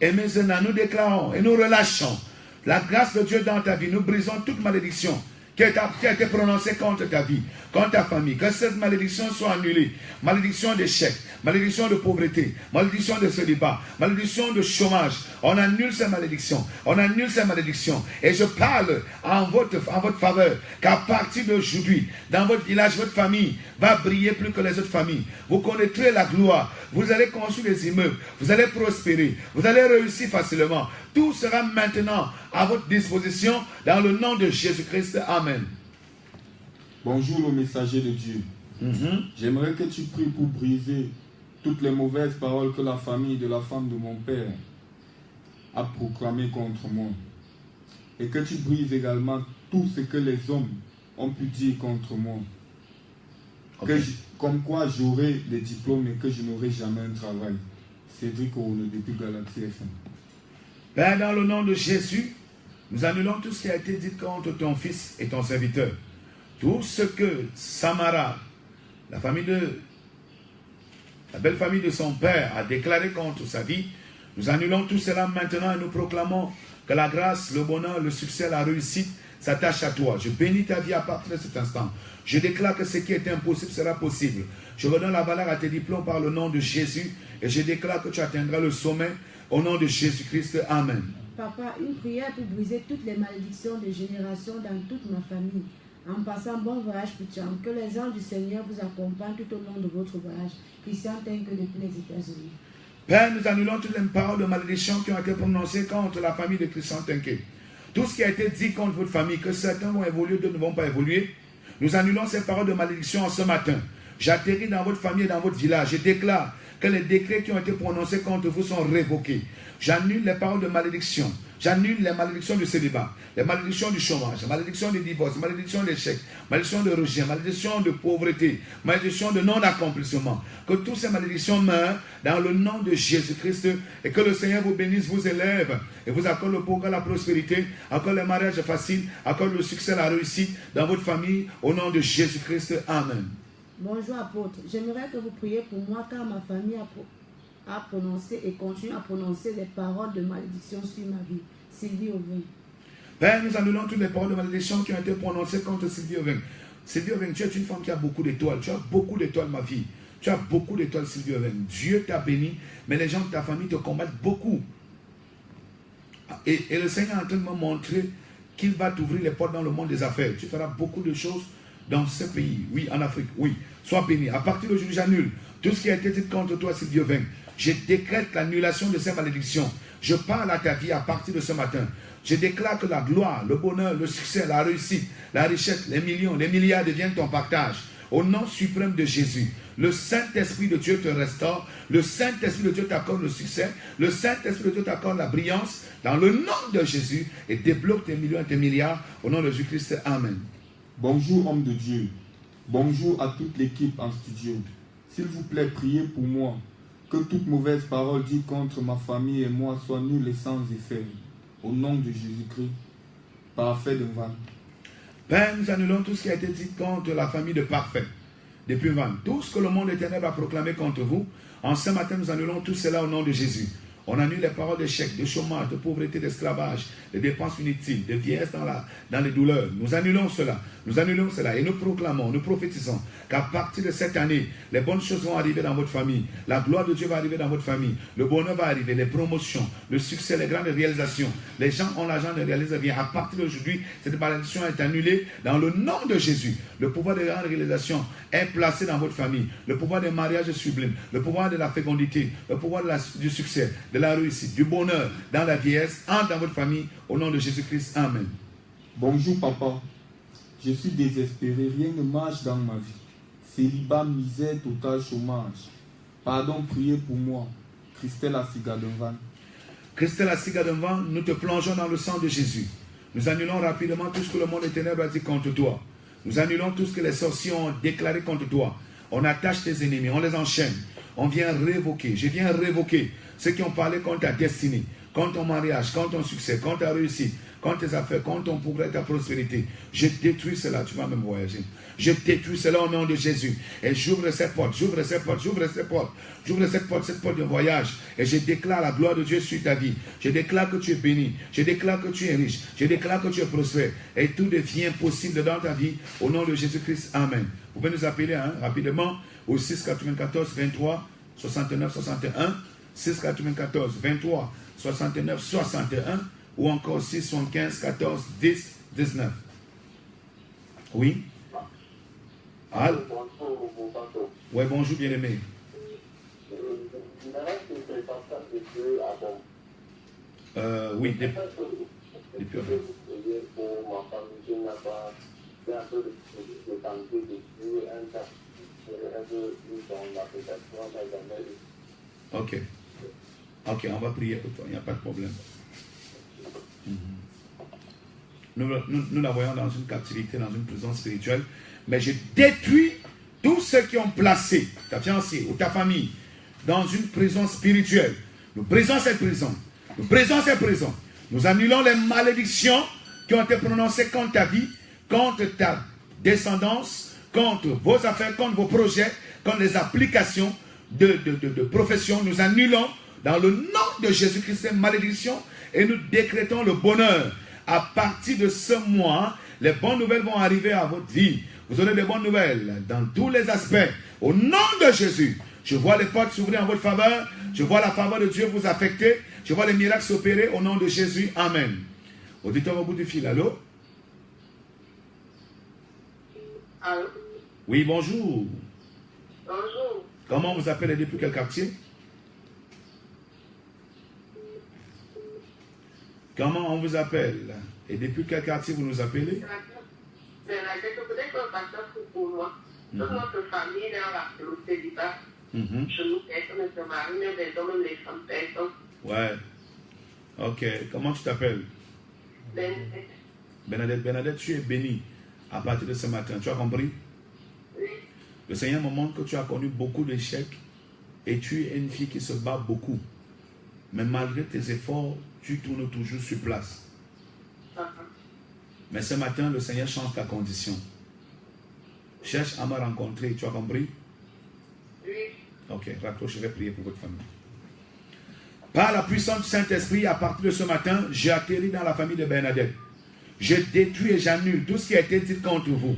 Et maintenant, nous déclarons et nous relâchons la grâce de Dieu dans ta vie. Nous brisons toute malédiction qui a été prononcée contre ta vie, contre ta famille. Que cette malédiction soit annulée. Malédiction d'échec, malédiction de pauvreté, malédiction de célibat, malédiction de chômage. On annule ces malédictions. On annule ces malédictions. Et je parle en votre faveur qu'à partir d'aujourd'hui, dans votre village, votre famille va briller plus que les autres familles. Vous connaîtrez la gloire. Vous allez construire des immeubles. Vous allez prospérer. Vous allez réussir facilement. Tout sera maintenant à votre disposition dans le nom de Jésus-Christ. Amen. Bonjour le messager de Dieu. J'aimerais que tu pries pour briser toutes les mauvaises paroles que la famille de la femme de mon père a proclamées contre moi. Et que tu brises également tout ce que les hommes ont pu dire contre moi. Okay. Comme quoi j'aurai des diplômes et que je n'aurai jamais un travail. Cédric Oune depuis Galaxy FM. Père, dans le nom de Jésus, nous annulons tout ce qui a été dit contre ton fils et ton serviteur. Tout ce que Samara, la belle famille de son père, a déclaré contre sa vie, nous annulons tout cela maintenant et nous proclamons que la grâce, le bonheur, le succès, la réussite s'attachent à toi. Je bénis ta vie à partir de cet instant. Je déclare que ce qui est impossible sera possible. Je redonne la valeur à tes diplômes par le nom de Jésus et je déclare que tu atteindras le sommet au nom de Jésus-Christ. Amen. Papa, une prière pour briser toutes les malédictions de génération dans toute ma famille. En passant, bon voyage pour toi. Que les anges du Seigneur vous accompagnent tout au long de votre voyage. Christian Tenke depuis les États-Unis. Père, nous annulons toutes les paroles de malédiction qui ont été prononcées contre la famille de Christian Tenke. Tout ce qui a été dit contre votre famille, que certains vont évoluer, d'autres ne vont pas évoluer, nous annulons ces paroles de malédiction ce matin. J'atterris dans votre famille et dans votre village. Je déclare que les décrets qui ont été prononcés contre vous sont révoqués. J'annule les paroles de malédiction. J'annule les malédictions du célibat, les malédictions du chômage, les malédictions du divorce, les malédictions d'échec, malédictions de rejet, malédictions de pauvreté, malédictions de non-accomplissement. Que toutes ces malédictions meurent dans le nom de Jésus-Christ et que le Seigneur vous bénisse, vous élève et vous accorde le progrès, la prospérité, accorde le mariage facile, accorde le succès, la réussite dans votre famille au nom de Jésus-Christ. Amen. Bonjour apôtre, j'aimerais que vous priez pour moi car ma famille a prononcé et continue à prononcer des paroles de malédiction sur ma vie. Sylvie Oving. Père, nous annulons toutes les paroles de malédiction qui ont été prononcées contre Sylvie Oving. Sylvie Oving, tu es une femme qui a beaucoup d'étoiles. Tu as beaucoup d'étoiles, ma fille. Tu as beaucoup d'étoiles, Sylvie Oving. Dieu t'a béni, mais les gens de ta famille te combattent beaucoup. Et le Seigneur est en train de me montrer qu'il va t'ouvrir les portes dans le monde des affaires. Tu feras beaucoup de choses dans ce pays. Oui, en Afrique. Oui. Sois béni. À partir d'aujourd'hui, j'annule tout ce qui a été dit contre toi, Sylvie Oving. Je décrète l'annulation de ces malédictions. Je parle à ta vie à partir de ce matin. Je déclare que la gloire, le bonheur, le succès, la réussite, la richesse, les millions, les milliards deviennent ton partage. Au nom suprême de Jésus, le Saint-Esprit de Dieu te restaure. Le Saint-Esprit de Dieu t'accorde le succès. Le Saint-Esprit de Dieu t'accorde la brillance. Dans le nom de Jésus, et débloque tes millions et tes milliards. Au nom de Jésus-Christ. Amen. Bonjour, homme de Dieu. Bonjour à toute l'équipe en studio. S'il vous plaît, priez pour moi. Que toute mauvaise parole dite contre ma famille et moi soit nulle et sans effet. Au nom de Jésus-Christ. Parfait de Van. Père, nous annulons tout ce qui a été dit contre la famille de Parfait. Depuis Van. Tout ce que le monde éternel va proclamer contre vous. En ce matin, nous annulons tout cela au nom de Jésus. On annule les paroles d'échec, de chômage, de pauvreté, d'esclavage, de dépenses inutiles, de vieillesse dans les douleurs. Nous annulons cela. Nous annulons cela et nous proclamons, nous prophétisons qu'à partir de cette année, les bonnes choses vont arriver dans votre famille. La gloire de Dieu va arriver dans votre famille. Le bonheur va arriver, les promotions, le succès, les grandes réalisations. Les gens ont l'argent de réaliser rien. À partir d'aujourd'hui, cette malédiction est annulée dans le nom de Jésus. Le pouvoir des grandes réalisations est placé dans votre famille. Le pouvoir des mariages sublimes, le pouvoir de la fécondité, le pouvoir du succès, de la réussite, du bonheur dans la vieillesse, entre dans votre famille au nom de Jésus-Christ. Amen. Bonjour papa. Je suis désespéré, rien ne marche dans ma vie. Célibat, misère, total chômage. Pardon, priez pour moi. Christelle Asigadenvan. Christelle Asigadenvan, nous te plongeons dans le sang de Jésus. Nous annulons rapidement tout ce que le monde des ténèbres a dit contre toi. Nous annulons tout ce que les sorciers ont déclaré contre toi. On attache tes ennemis, on les enchaîne. On vient révoquer, je viens révoquer ceux qui ont parlé contre ta destinée, contre ton mariage, contre ton succès, contre ta réussite, contre tes affaires, contre ton progrès, ta prospérité. Je détruis cela, tu vas même voyager. Je détruis cela au nom de Jésus. Et j'ouvre cette porte, j'ouvre cette porte, j'ouvre cette porte. J'ouvre cette porte de voyage. Et je déclare la gloire de Dieu sur ta vie. Je déclare que tu es béni. Je déclare que tu es riche. Je déclare que tu es prospère. Et tout devient possible dans ta vie. Au nom de Jésus-Christ. Amen. Vous pouvez nous appeler rapidement au 6 94 23 69 61. 6 94 23 69 61. Ou encore 6 75 14 10 19. Oui. Allô? Oui, bonjour bien-aimé. Oui, depuis. Ok. Ok, on va prier pour toi, il n'y a pas de problème. nous la voyons dans une captivité, dans une prison spirituelle. Mais je détruis tous ceux qui ont placé ta fiancée ou ta famille dans une prison spirituelle. Nous brisons cette prison. Nous brisons cette prison. Nous annulons les malédictions qui ont été prononcées contre ta vie, contre ta descendance, contre vos affaires, contre vos projets, contre les applications de profession. Nous annulons dans le nom de Jésus-Christ ces malédictions et nous décrétons le bonheur. À partir de ce mois, les bonnes nouvelles vont arriver à votre vie. Vous aurez des bonnes nouvelles dans tous les aspects. Au nom de Jésus, je vois les portes s'ouvrir en votre faveur. Je vois la faveur de Dieu vous affecter. Je vois les miracles s'opérer au nom de Jésus. Amen. Auditeur au bout du fil, allô? Allô? Oui, bonjour. Bonjour. Comment vous appelez depuis quel quartier? Comment on vous appelle? Et depuis quel quartier vous nous appelez? Peut-être que pasteur pour moi. Toute notre famille est dans le célibat. Chez nous, personne ne se marie, mais les hommes et les femmes, personne. Ouais. Ok. Comment tu t'appelles? Bernadette. Bernadette, tu es bénie à partir de ce matin. Tu as compris? Oui. Le Seigneur me montre que tu as connu beaucoup d'échecs et tu es une fille qui se bat beaucoup. Mais malgré tes efforts, tu tournes toujours sur place. Mais ce matin, le Seigneur change ta condition. Cherche à me rencontrer. Tu as compris? Oui. Ok, raccroche, je vais prier pour votre famille. Par la puissance du Saint-Esprit, à partir de ce matin, j'ai atterri dans la famille de Bernadette. Je détruis et j'annule tout ce qui a été dit contre vous.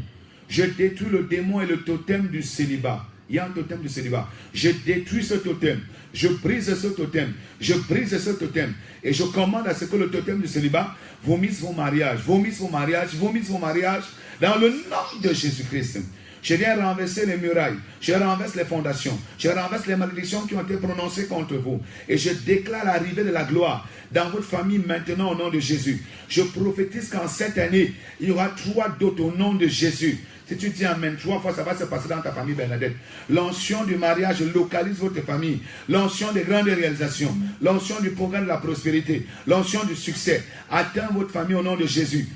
Je détruis le démon et le totem du célibat. Il y a un totem du célibat. Je détruis ce totem. Je brise ce totem. Je brise ce totem. Et je commande à ce que le totem du célibat vomisse vos mariages. Vomisse vos mariages. Vomisse vos mariages. Dans le nom de Jésus-Christ. Je viens renverser les murailles. Je renverse les fondations. Je renverse les malédictions qui ont été prononcées contre vous. Et je déclare l'arrivée de la gloire dans votre famille maintenant au nom de Jésus. Je prophétise qu'en cette année, il y aura 3 dots au nom de Jésus. Si tu dis amen 3 fois, ça va se passer dans ta famille, Bernadette. L'onction du mariage localise votre famille. L'onction des grandes réalisations. L'onction du programme de la prospérité. L'onction du succès. Atteint votre famille au nom de Jésus.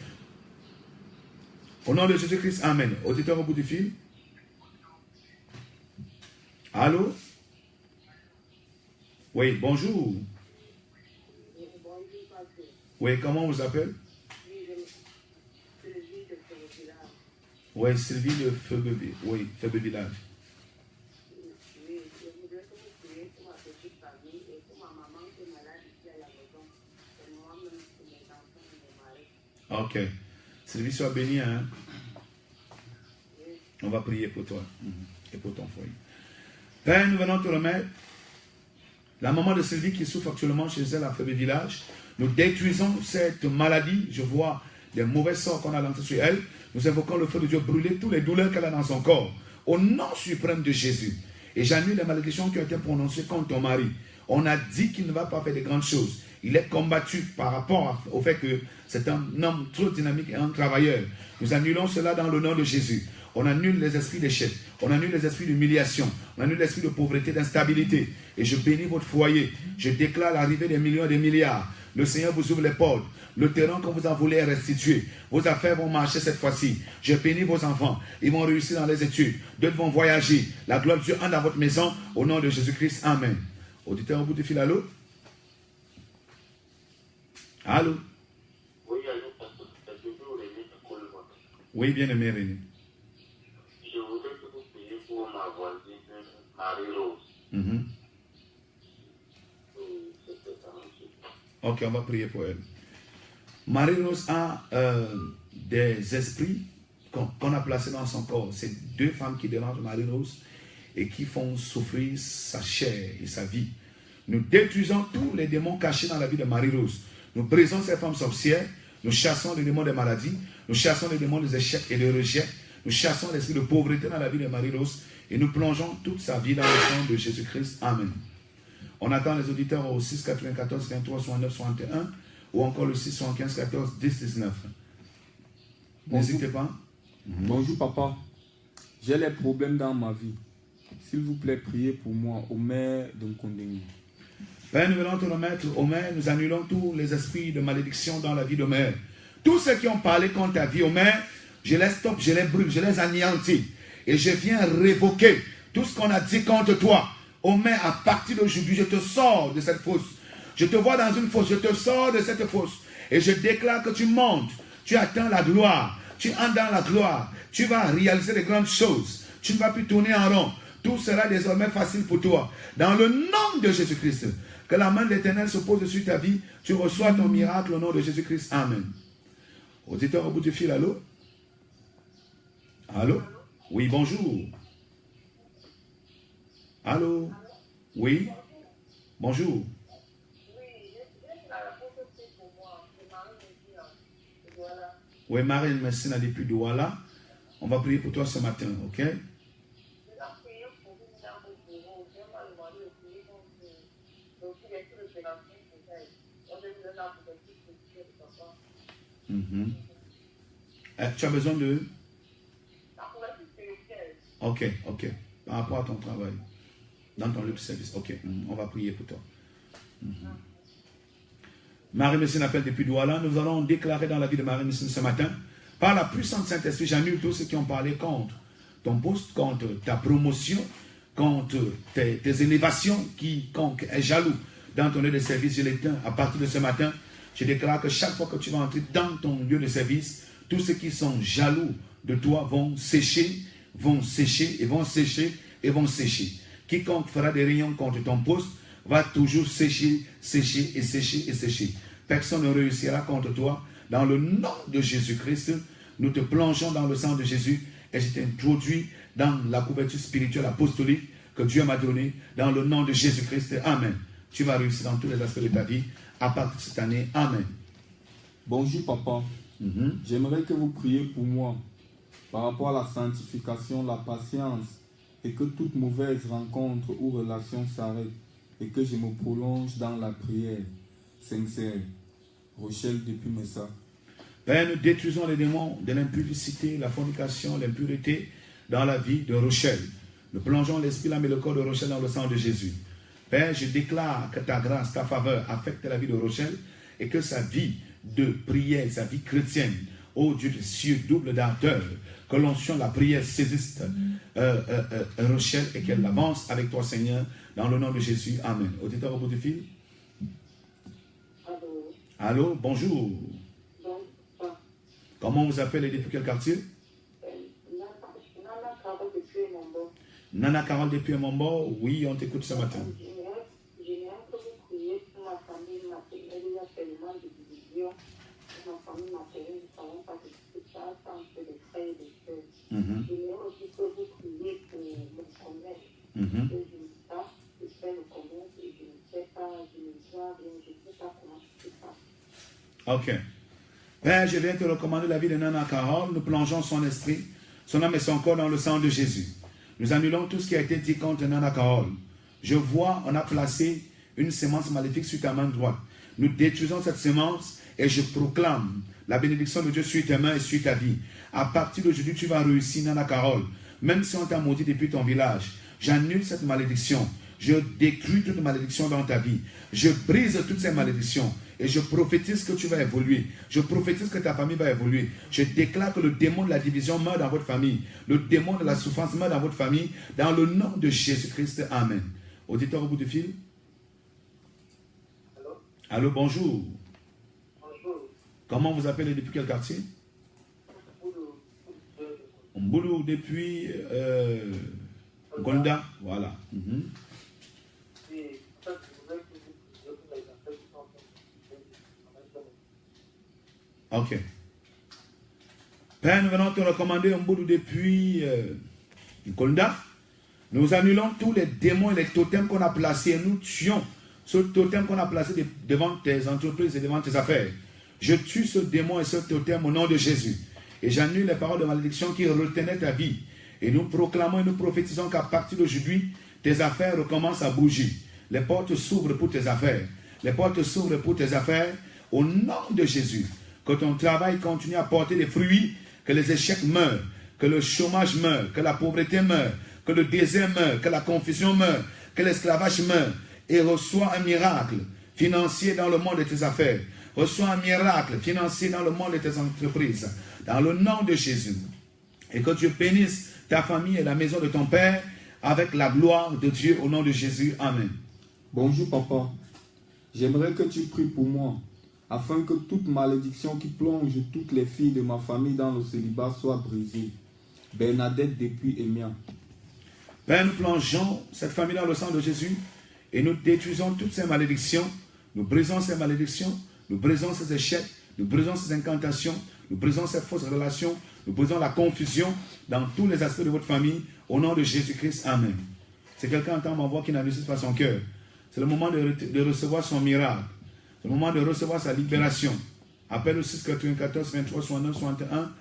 Au nom de Jésus-Christ, amen. Auditeur au bout du fil. Allô? Oui, bonjour. Oui, comment on vous appelle? Oui, Sylvie de Feu Village. Oui, je voudrais que vous priez pour ma petite famille et pour ma maman qui est malade ici à la maison. Et moi-même, pour mes enfants et mon mari. Ok. Sylvie, sois bénie, hein? On va prier pour toi et pour ton foyer. Père, nous venons te remettre la maman de Sylvie qui souffre actuellement chez elle à Feu Village. Nous détruisons cette maladie. Je vois des mauvais sorts qu'on a lancés sur elle. Nous invoquons le feu de Dieu brûler toutes les douleurs qu'elle a dans son corps. Au nom suprême de Jésus. Et j'annule les malédictions qui ont été prononcées contre ton mari. On a dit qu'il ne va pas faire de grandes choses. Il est combattu par rapport au fait que c'est un homme trop dynamique et un travailleur. Nous annulons cela dans le nom de Jésus. On annule les esprits d'échec. On annule les esprits d'humiliation. On annule l'esprit de pauvreté, d'instabilité. Et je bénis votre foyer. Je déclare l'arrivée des millions et des milliards. Le Seigneur vous ouvre les portes. Le terrain qu'on vous a volé est restitué. Vos affaires vont marcher cette fois-ci. Je bénis vos enfants. Ils vont réussir dans les études. D'autres vont voyager. La gloire de Dieu entre dans votre maison. Au nom de Jésus-Christ. Amen. Auditeur au bout du fil, allô? Allô? Oui, allô, pasteur. Je veux René Colombo. Oui, bien-aimé René. Je voudrais que vous priez pour ma voisine, Marie-Rose. Ok, on va prier pour elle. Marie-Rose a des esprits qu'on a placés dans son corps. C'est 2 femmes qui dérangent Marie-Rose et qui font souffrir sa chair et sa vie. Nous détruisons tous les démons cachés dans la vie de Marie-Rose. Nous brisons ces femmes sorcières. Nous chassons les démons des maladies. Nous chassons les démons des échecs et des rejets. Nous chassons l'esprit de pauvreté dans la vie de Marie-Rose. Et nous plongeons toute sa vie dans le sang de Jésus-Christ. Amen. On attend les auditeurs au 6 94 23 69 61 ou encore le 6 75 14 10 19. N'hésitez pas. Bonjour papa. J'ai les problèmes dans ma vie. S'il vous plaît, priez pour moi, Omer de Nkondengui. Père, nous venons te remettre, Omer, nous annulons tous les esprits de malédiction dans la vie d'Omer. Tous ceux qui ont parlé contre ta vie, Omer, je les stoppe, je les brûle, je les anéantis. Et je viens révoquer tout ce qu'on a dit contre toi. Omer, à partir d'aujourd'hui, je te sors de cette fosse. Je te vois dans une fosse, je te sors de cette fosse. Et je déclare que tu montes, tu atteins la gloire, tu entres dans la gloire, tu vas réaliser de grandes choses. Tu ne vas plus tourner en rond. Tout sera désormais facile pour toi. Dans le nom de Jésus-Christ, que la main de l'Éternel se pose sur ta vie, tu reçois ton miracle au nom de Jésus-Christ. Amen. Auditeur au bout du fil, allô? Allô? Oui, bonjour. Allô? Oui? Bonjour. Oui, Marie Messina depuis Douala. On va prier pour toi ce matin, ok? Tu as besoin de... Ok. Par rapport à ton travail. Dans ton lieu de service. Ok, on va prier pour toi. Marie-Messine appelle depuis Douala. Nous allons déclarer dans la vie de Marie-Messine ce matin, par la puissance Saint-Esprit, j'annule tous ceux qui ont parlé contre ton poste, contre ta promotion, contre tes élévations, quiconque est jaloux dans ton lieu de service, je l'éteins. À partir de ce matin, je déclare que chaque fois que tu vas entrer dans ton lieu de service, tous ceux qui sont jaloux de toi vont sécher, et vont sécher. Quiconque fera des réunions contre ton poste va toujours sécher. Personne ne réussira contre toi. Dans le nom de Jésus-Christ, nous te plongeons dans le sang de Jésus et je t'introduis dans la couverture spirituelle apostolique que Dieu m'a donnée dans le nom de Jésus-Christ. Amen. Tu vas réussir dans tous les aspects de ta vie à partir de cette année. Amen. Bonjour papa. J'aimerais que vous priez pour moi par rapport à la sanctification, la patience et que toute mauvaise rencontre ou relation s'arrête et que je me prolonge dans la prière sincère. Rochelle depuis Messa. Père, nous détruisons les démons de l'impudicité, la fornication, l'impureté dans la vie de Rochelle. Nous plongeons l'esprit, l'âme et le corps de Rochelle dans le sang de Jésus. Père, je déclare que ta grâce, ta faveur affecte la vie de Rochelle et que sa vie de prière, sa vie chrétienne, ô Dieu des cieux, double d'ardeur, que l'onction, la prière saisisse Rochelle et qu'elle avance avec toi, Seigneur, dans le nom de Jésus. Amen. Auditeur au bout du fil. Allô, bonjour. Comment vous appelez et depuis quel quartier? Nana Carole depuis Mombo. Oui, on t'écoute ce matin. Ok. Père, je viens te recommander la vie de Nana Carole. Nous plongeons son esprit, son âme et son corps dans le sang de Jésus. Nous annulons tout ce qui a été dit contre Nana Carole. Je vois, on a placé une sémence maléfique sur ta main droite. Nous détruisons cette sémence et je proclame la bénédiction de Dieu sur tes mains et sur ta vie. À partir d'aujourd'hui, tu vas réussir, Nana Carole. Même si on t'a maudit depuis ton village, j'annule cette malédiction. Je détruis toute malédiction dans ta vie. Je brise toutes ces malédictions. Et je prophétise que tu vas évoluer. Je prophétise que ta famille va évoluer. Je déclare que le démon de la division meurt dans votre famille. Le démon de la souffrance meurt dans votre famille. Dans le nom de Jésus-Christ. Amen. Auditeur au bout du fil. Allô? Allô, bonjour. Bonjour. Comment vous appelez depuis quel quartier? Mboulou depuis Gonda. Voilà. Ok. Père, nous venons te recommander Mboulou depuis Gonda. Nous annulons tous les démons et les totems qu'on a placés. Nous tuons ce totem qu'on a placé devant tes entreprises et devant tes affaires. Je tue ce démon et ce totem au nom de Jésus. Et j'annule les paroles de malédiction qui retenaient ta vie. Et nous proclamons et nous prophétisons qu'à partir d'aujourd'hui, tes affaires recommencent à bouger. Les portes s'ouvrent pour tes affaires. Les portes s'ouvrent pour tes affaires au nom de Jésus. Que ton travail continue à porter des fruits, que les échecs meurent, que le chômage meure, que la pauvreté meure, que le désert meure, que la confusion meure, que l'esclavage meure et reçois un miracle financier dans le monde de tes affaires. Reçois un miracle financier dans le monde de tes entreprises. Dans le nom de Jésus. Et que Dieu bénisse ta famille et la maison de ton Père avec la gloire de Dieu au nom de Jésus. Amen. Bonjour papa. J'aimerais que tu pries pour moi, afin que toute malédiction qui plonge toutes les filles de ma famille dans le célibat soit brisée. Bernadette depuis Emia. Père, nous plongeons cette famille dans le sang de Jésus et nous détruisons toutes ces malédictions. Nous brisons ces malédictions, nous brisons ces échecs, nous brisons ces incantations, nous brisons ces fausses relations, nous brisons la confusion dans tous les aspects de votre famille au nom de Jésus-Christ. Amen. Si quelqu'un entend ma voix qui n'enregistre pas son cœur, c'est le moment de recevoir son miracle. C'est le moment de recevoir sa libération. Appelle le 6 94 23 69 61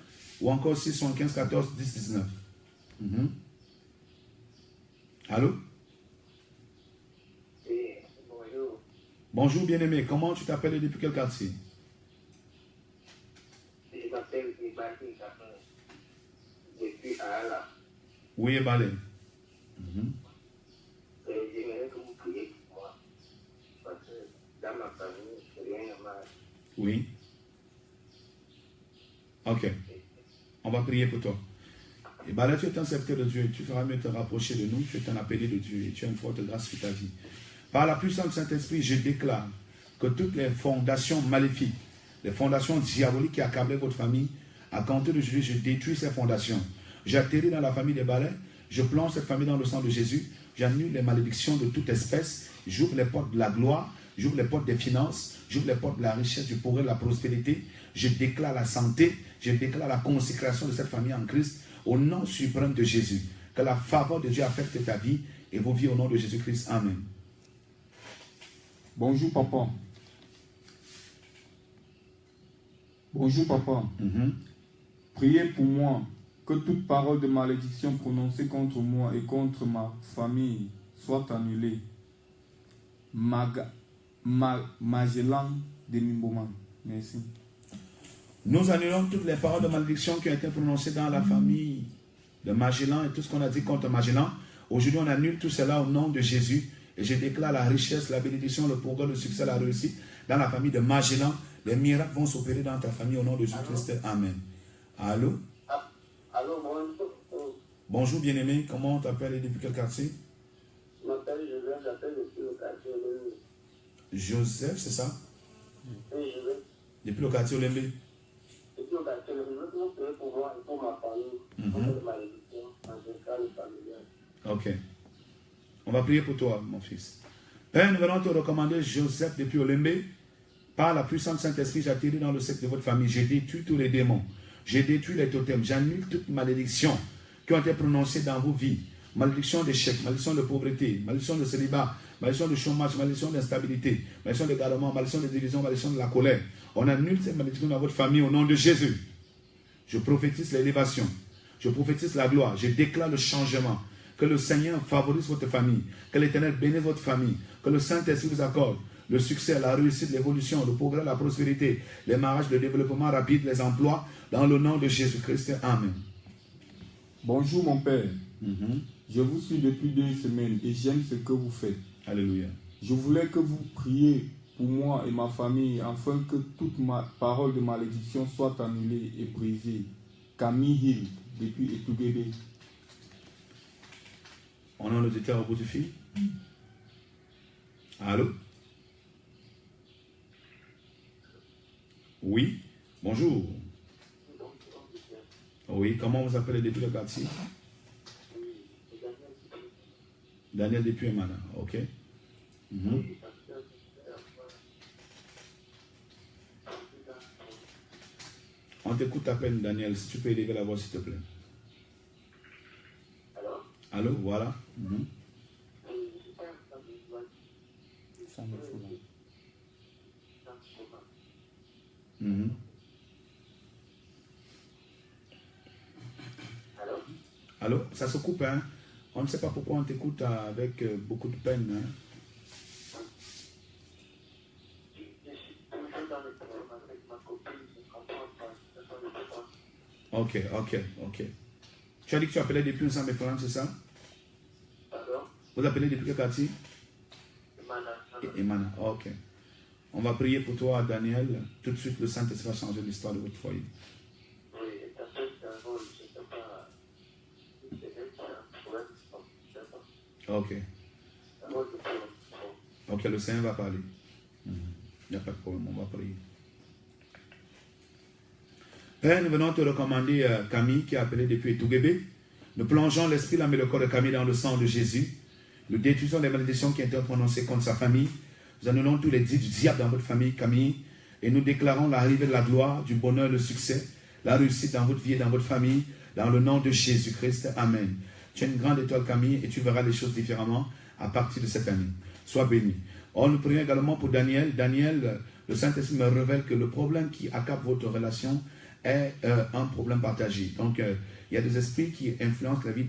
ou encore 6 75 14 10 19. Allô? Oui, bonjour. Bonjour bien-aimé, comment tu t'appelles et depuis quel quartier? Je m'appelle Ibrahim Kapin, depuis Aala. Oui, Balé. J'aimerais que vous priez pour moi, parce que dans ma famille, rien ne marche. Oui. Ok. On va prier pour toi. Et Balé, tu es un serviteur de Dieu. Tu feras mieux te rapprocher de nous. Tu es un appelé de Dieu et tu as une forte grâce sur ta vie. Par la puissance du Saint-Esprit, je déclare que toutes les fondations maléfiques, les fondations diaboliques qui accablaient votre famille, à compter de Jésus, je détruis ces fondations. J'atterris dans la famille des balais, je plonge cette famille dans le sang de Jésus, j'annule les malédictions de toute espèce, j'ouvre les portes de la gloire, j'ouvre les portes des finances, j'ouvre les portes de la richesse, du progrès, de la prospérité, je déclare la santé, je déclare la consécration de cette famille en Christ, au nom suprême de Jésus. Que la faveur de Dieu affecte ta vie et vos vies au nom de Jésus-Christ. Amen. Bonjour papa. Bonjour papa. Priez pour moi, que toute parole de malédiction prononcée contre moi et contre ma famille soit annulée. Magellan de Mimboman. Merci. Nous annulons toutes les paroles de malédiction qui ont été prononcées dans la famille de Magellan et tout ce qu'on a dit contre Magellan. Aujourd'hui, on annule tout cela au nom de Jésus. Et je déclare la richesse, la bénédiction, le progrès, le succès, la réussite dans la famille de Magellan. Les miracles vont s'opérer dans ta famille au nom de Jésus-Christ. Amen. Allô? Allô, bonjour. Bonjour bien-aimé. Comment on t'appelle et depuis quel quartier? Je m'appelle Joseph, j'appelle depuis le quartier Olembe. Joseph, c'est ça? Oui, je vais. Depuis le quartier Olembe? Depuis le quartier Olembe, je veux prier pour moi et pour ma famille, pour les malédictions, ancestrales et familiales. Ok. On va prier pour toi, mon fils. Père, nous venons te recommander Joseph depuis Olembe. Par la puissance Saint-Esprit, j'atterris dans le cercle de votre famille. J'ai détruit tous les démons. J'ai détruit les totems. J'annule toutes malédictions qui ont été prononcées dans vos vies. Malédiction d'échec, malédiction de pauvreté, malédiction de célibat, malédiction de chômage, malédiction d'instabilité, malédiction d'égarement, malédiction de division, malédiction de la colère. On annule ces malédictions dans votre famille au nom de Jésus. Je prophétise l'élévation. Je prophétise la gloire. Je déclare le changement. Que le Seigneur favorise votre famille. Que l'Éternel bénisse votre famille. Que le Saint-Esprit vous accorde le succès, la réussite, l'évolution, le progrès, la prospérité, les mariages, le développement rapide, les emplois, dans le nom de Jésus-Christ. Amen. Bonjour mon Père. Je vous suis depuis 2 semaines et j'aime ce que vous faites. Alléluia. Je voulais que vous priez pour moi et ma famille afin que toute parole de malédiction soit annulée et brisée. Camille Hill, depuis Etugebe. On a un auditeur au bout du fil. Allô? Oui. Bonjour. Oui, comment vous appelez depuis le quartier? Daniel depuis Emana, ok. On t'écoute à peine, Daniel, si tu peux élever la voix, s'il te plaît. Allô, voilà. Ça me fout là. Allô, ça se coupe, hein? On ne sait pas pourquoi on t'écoute avec beaucoup de peine, hein? Ok. Tu as dit que tu appelais depuis Ensemble Efforant, c'est ça? Vous appelez depuis quel quartier? Emana, ok. On va prier pour toi, Daniel. Tout de suite, le Saint-Esprit va changer l'histoire de votre foyer. Oui, ça fait d'abord, je ne sais pas. Je ne sais pas. Ok. Ok, le Seigneur va parler. Il n'y a pas de problème, on va prier. Père, nous venons te recommander Camille qui a appelé depuis Touguébé. Nous plongeons l'esprit, l'âme et le corps de Camille dans le sang de Jésus. Nous détruisons les malédictions qui ont été prononcées contre sa famille. Nous annulons tous les dits du diable dans votre famille, Camille. Et nous déclarons l'arrivée de la gloire, du bonheur, le succès, la réussite dans votre vie et dans votre famille, dans le nom de Jésus-Christ. Amen. Tu es une grande étoile, Camille, et tu verras les choses différemment à partir de cette année. Sois béni. Oh, nous prions également pour Daniel. Daniel, le Saint-Esprit me révèle que le problème qui accable votre relation est un problème partagé. Donc, il y a des esprits qui influencent la vie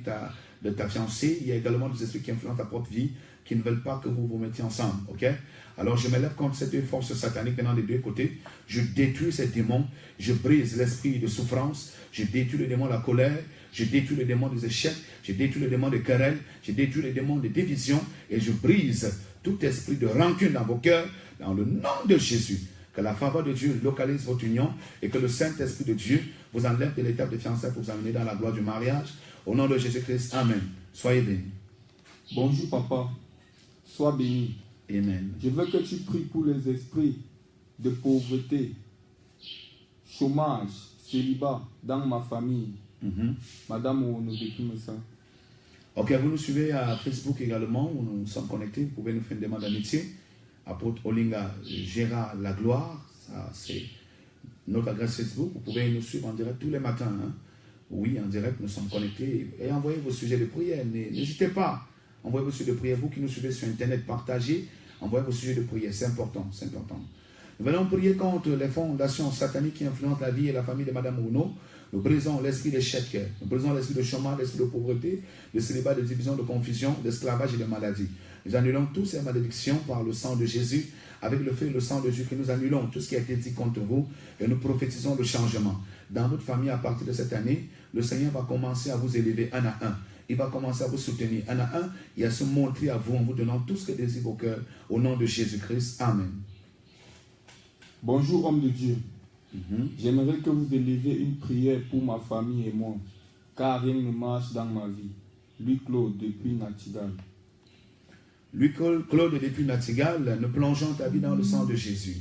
de ta fiancée. Il y a également des esprits qui influencent ta propre vie, qui ne veulent pas que vous vous mettiez ensemble. Ok? Alors, je me lève contre ces deux forces sataniques venant des deux côtés. Je détruis ces démons. Je brise l'esprit de souffrance. Je détruis le démon de la colère. Je détruis le démon des échecs. Je détruis le démon des querelles. Je détruis le démon des divisions. Et je brise tout esprit de rancune dans vos cœurs, dans le nom de Jésus. Que la faveur de Dieu localise votre union et que le Saint-Esprit de Dieu vous enlève de l'étape de fiançailles pour vous amener dans la gloire du mariage. Au nom de Jésus-Christ, Amen. Soyez bénis. Bonjour papa, sois béni. Amen. Je veux que tu pries pour les esprits de pauvreté, chômage, célibat dans ma famille. Madame, on nous déprime ça. Ok, vous nous suivez à Facebook également, où nous sommes connectés. Vous pouvez nous faire une demande d'amitié. Apôtre Olinga Gérard La Gloire, ça c'est notre adresse Facebook. Vous pouvez nous suivre en direct tous les matins. Hein. Oui, en direct, nous sommes connectés. Et envoyez vos sujets de prière. N'hésitez pas. Envoyez vos sujets de prière. Vous qui nous suivez sur Internet, partagez. Envoyez vos sujets de prière. C'est important, c'est important. Nous allons prier contre les fondations sataniques qui influencent la vie et la famille de Madame Bruno. Nous brisons l'esprit d'échec, nous brisons l'esprit de chômage, l'esprit de pauvreté, de célibat, de division, de confusion, d'esclavage et de maladie. Nous annulons toutes ces malédictions par le sang de Jésus, avec le feu et le sang de Jésus, que nous annulons tout ce qui a été dit contre vous et nous prophétisons le changement. Dans votre famille, à partir de cette année, le Seigneur va commencer à vous élever un à un. Il va commencer à vous soutenir un à un et à se montrer à vous en vous donnant tout ce que désire vos cœurs. Au nom de Jésus-Christ. Amen. Bonjour, homme de Dieu. J'aimerais que vous éleviez une prière pour ma famille et moi, car rien ne marche dans ma vie. Louis Claude depuis Natigal. Louis Claude depuis Natigal, nous plongeons ta vie dans le sang de Jésus.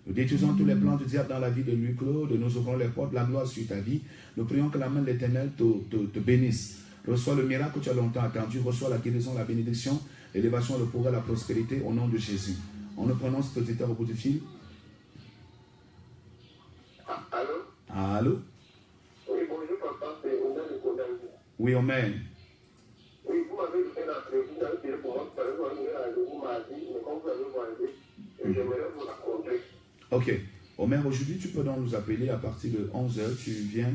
Nous détruisons tous les plans du diable dans la vie de Louis Claude. Nous ouvrons les portes de la gloire sur ta vie. Nous prions que la main de l'Éternel te bénisse. Reçois le miracle que tu as longtemps attendu. Reçois la guérison, la bénédiction, l'élévation, le progrès, la prospérité au nom de Jésus. On nous prononce cet auditeur au bout du fil. Allô? Allô? Oui, bonjour papa, c'est Omer de Kodangou. Oui, Omer. Oui, vous m'avez fait l'entrevue, vous avez tiré pour moi, vous avez rendez-vous mardi, mais comme vous avez demandé, j'aimerais vous raconter. Ok. Omer, aujourd'hui, tu peux donc nous appeler à partir de 11h. Tu viens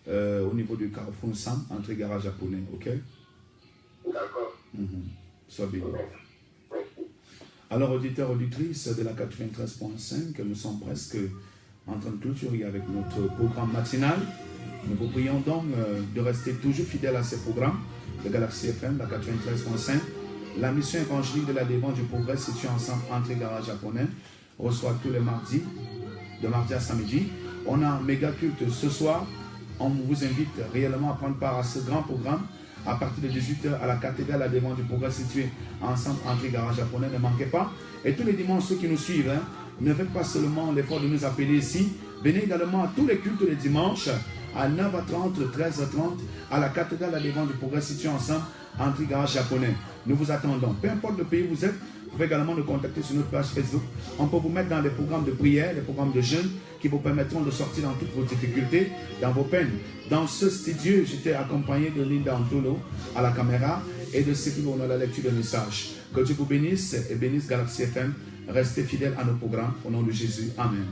au niveau du Carrefour Sam, entrée garage japonais, ok? D'accord. Sois béni. Alors, auditeurs, auditrices de la 93.5, nous sommes presque en train de clôturer avec notre programme matinal. Nous vous prions donc de rester toujours fidèles à ces programmes de Galaxy FM, la 93.5. La mission évangélique de la défense du progrès située ensemble entre les garages japonais reçoit tous les mardis, de mardi à samedi. On a un méga culte ce soir. On vous invite réellement à prendre part à ce grand programme à partir de 18h à la cathédrale la défense du progrès située ensemble entre les garages japonais. Ne manquez pas. Et tous les dimanches, ceux qui nous suivent, ne faites pas seulement l'effort de nous appeler ici. Venez également à tous les cultes les dimanches à 9h30, 13h30 à la cathédrale la défense du progrès située ensemble entre les garages japonais. Nous vous attendons. Peu importe le pays où vous êtes, vous pouvez également nous contacter sur notre page Facebook. On peut vous mettre dans les programmes de prière, les programmes de jeûne qui vous permettront de sortir dans toutes vos difficultés, dans vos peines. Dans ce studio, j'étais accompagné de Linda Antolo à la caméra et de ceux qui vont à la lecture de messages. Que Dieu vous bénisse et bénisse Galaxy FM. Restez fidèles à nos programmes. Au nom de Jésus. Amen.